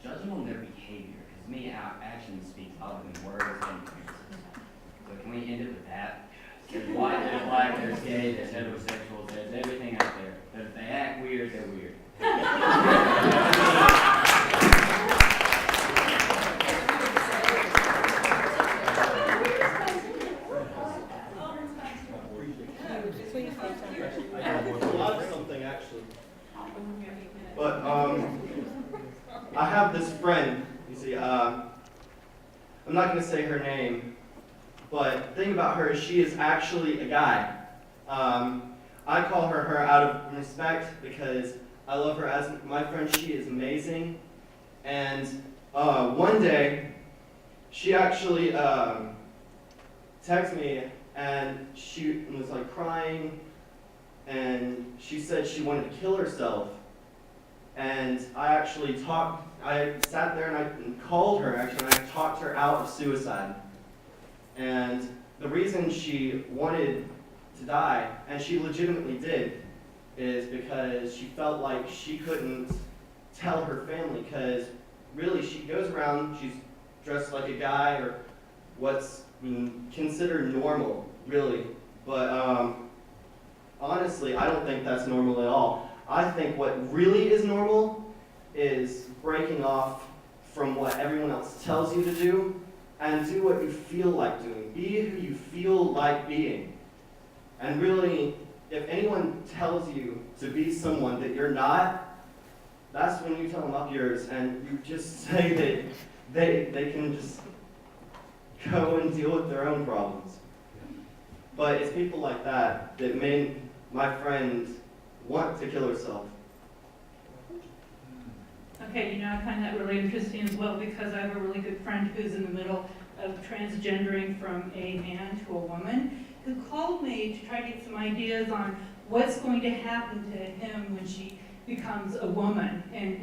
judge them on their behavior, because to me, our actions speak louder than words and appearances. So can we end it with that? There's white, there's black, there's gay, there's heterosexual, there's everything out there. But if they act weird, they're weird.
Something actually. But I have this friend, you see, I'm not going to say her name, but the thing about her is she is actually a guy. I call her out of respect because I love her as my friend. She is amazing. And one day, she actually texted me and she was like crying and she said she wanted to kill herself. And I sat there and I called her actually, and I talked her out of suicide. And the reason she wanted to die, and she legitimately did, is because she felt like she couldn't tell her family, because really she goes around, she's dressed like a guy, or what's considered normal, really. But honestly, I don't think that's normal at all. I think what really is normal is breaking off from what everyone else tells you to do and do what you feel like doing. Be who you feel like being. And really, if anyone tells you to be someone that you're not, that's when you tell them up yours and you just say that they can just go and deal with their own problems. But it's people like that that made my friend want to kill herself.
Okay, I find that really interesting as well because I have a really good friend who's in the middle of transgendering from a man to a woman who called me to try to get some ideas on what's going to happen to him when she becomes a woman and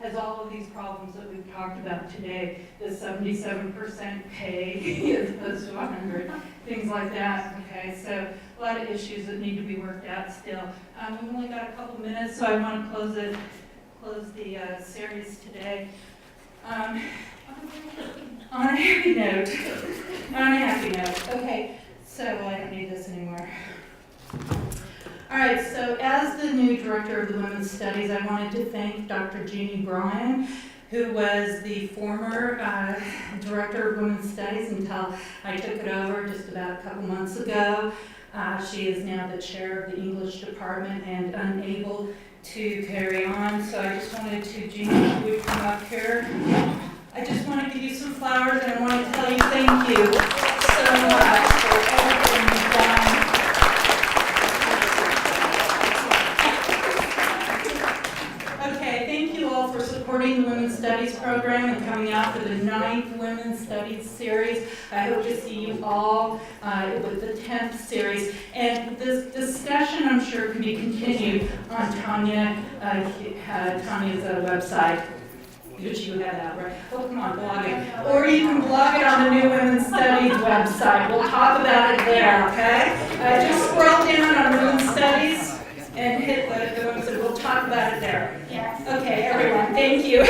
has all of these problems that we've talked about today, the 77% pay as opposed to 100, things like that, okay? So a lot of issues that need to be worked out still. We've only got a couple minutes, so I want to close the series today. On a happy note. On a happy note. Okay, so I don't need this anymore. All right, so as the new director of the Women's Studies, I wanted to thank Dr. Jeannie Bryan, who was the former director of Women's Studies until I took it over just about a couple months ago. She is now the chair of the English department and unable to carry on, so I just wanted to, Jeannie, if you would come up here. I just want to give you some flowers and I want to tell you thank you so much for everything you've done. Okay, thank you all for supporting the Women's Studies program and coming out for the 9th Women's Studies series. I hope to see you all with the 10th series. And this discussion, I'm sure, can be continued on Tonia's website. Which you have that, right? Oh, come on, blog it. Or you can blog it on the New Women's Studies website. We'll talk about it there, okay? Just scroll down on Women's Studies and hit the website. We'll talk about it there.
Yes.
Okay, everyone, thank you.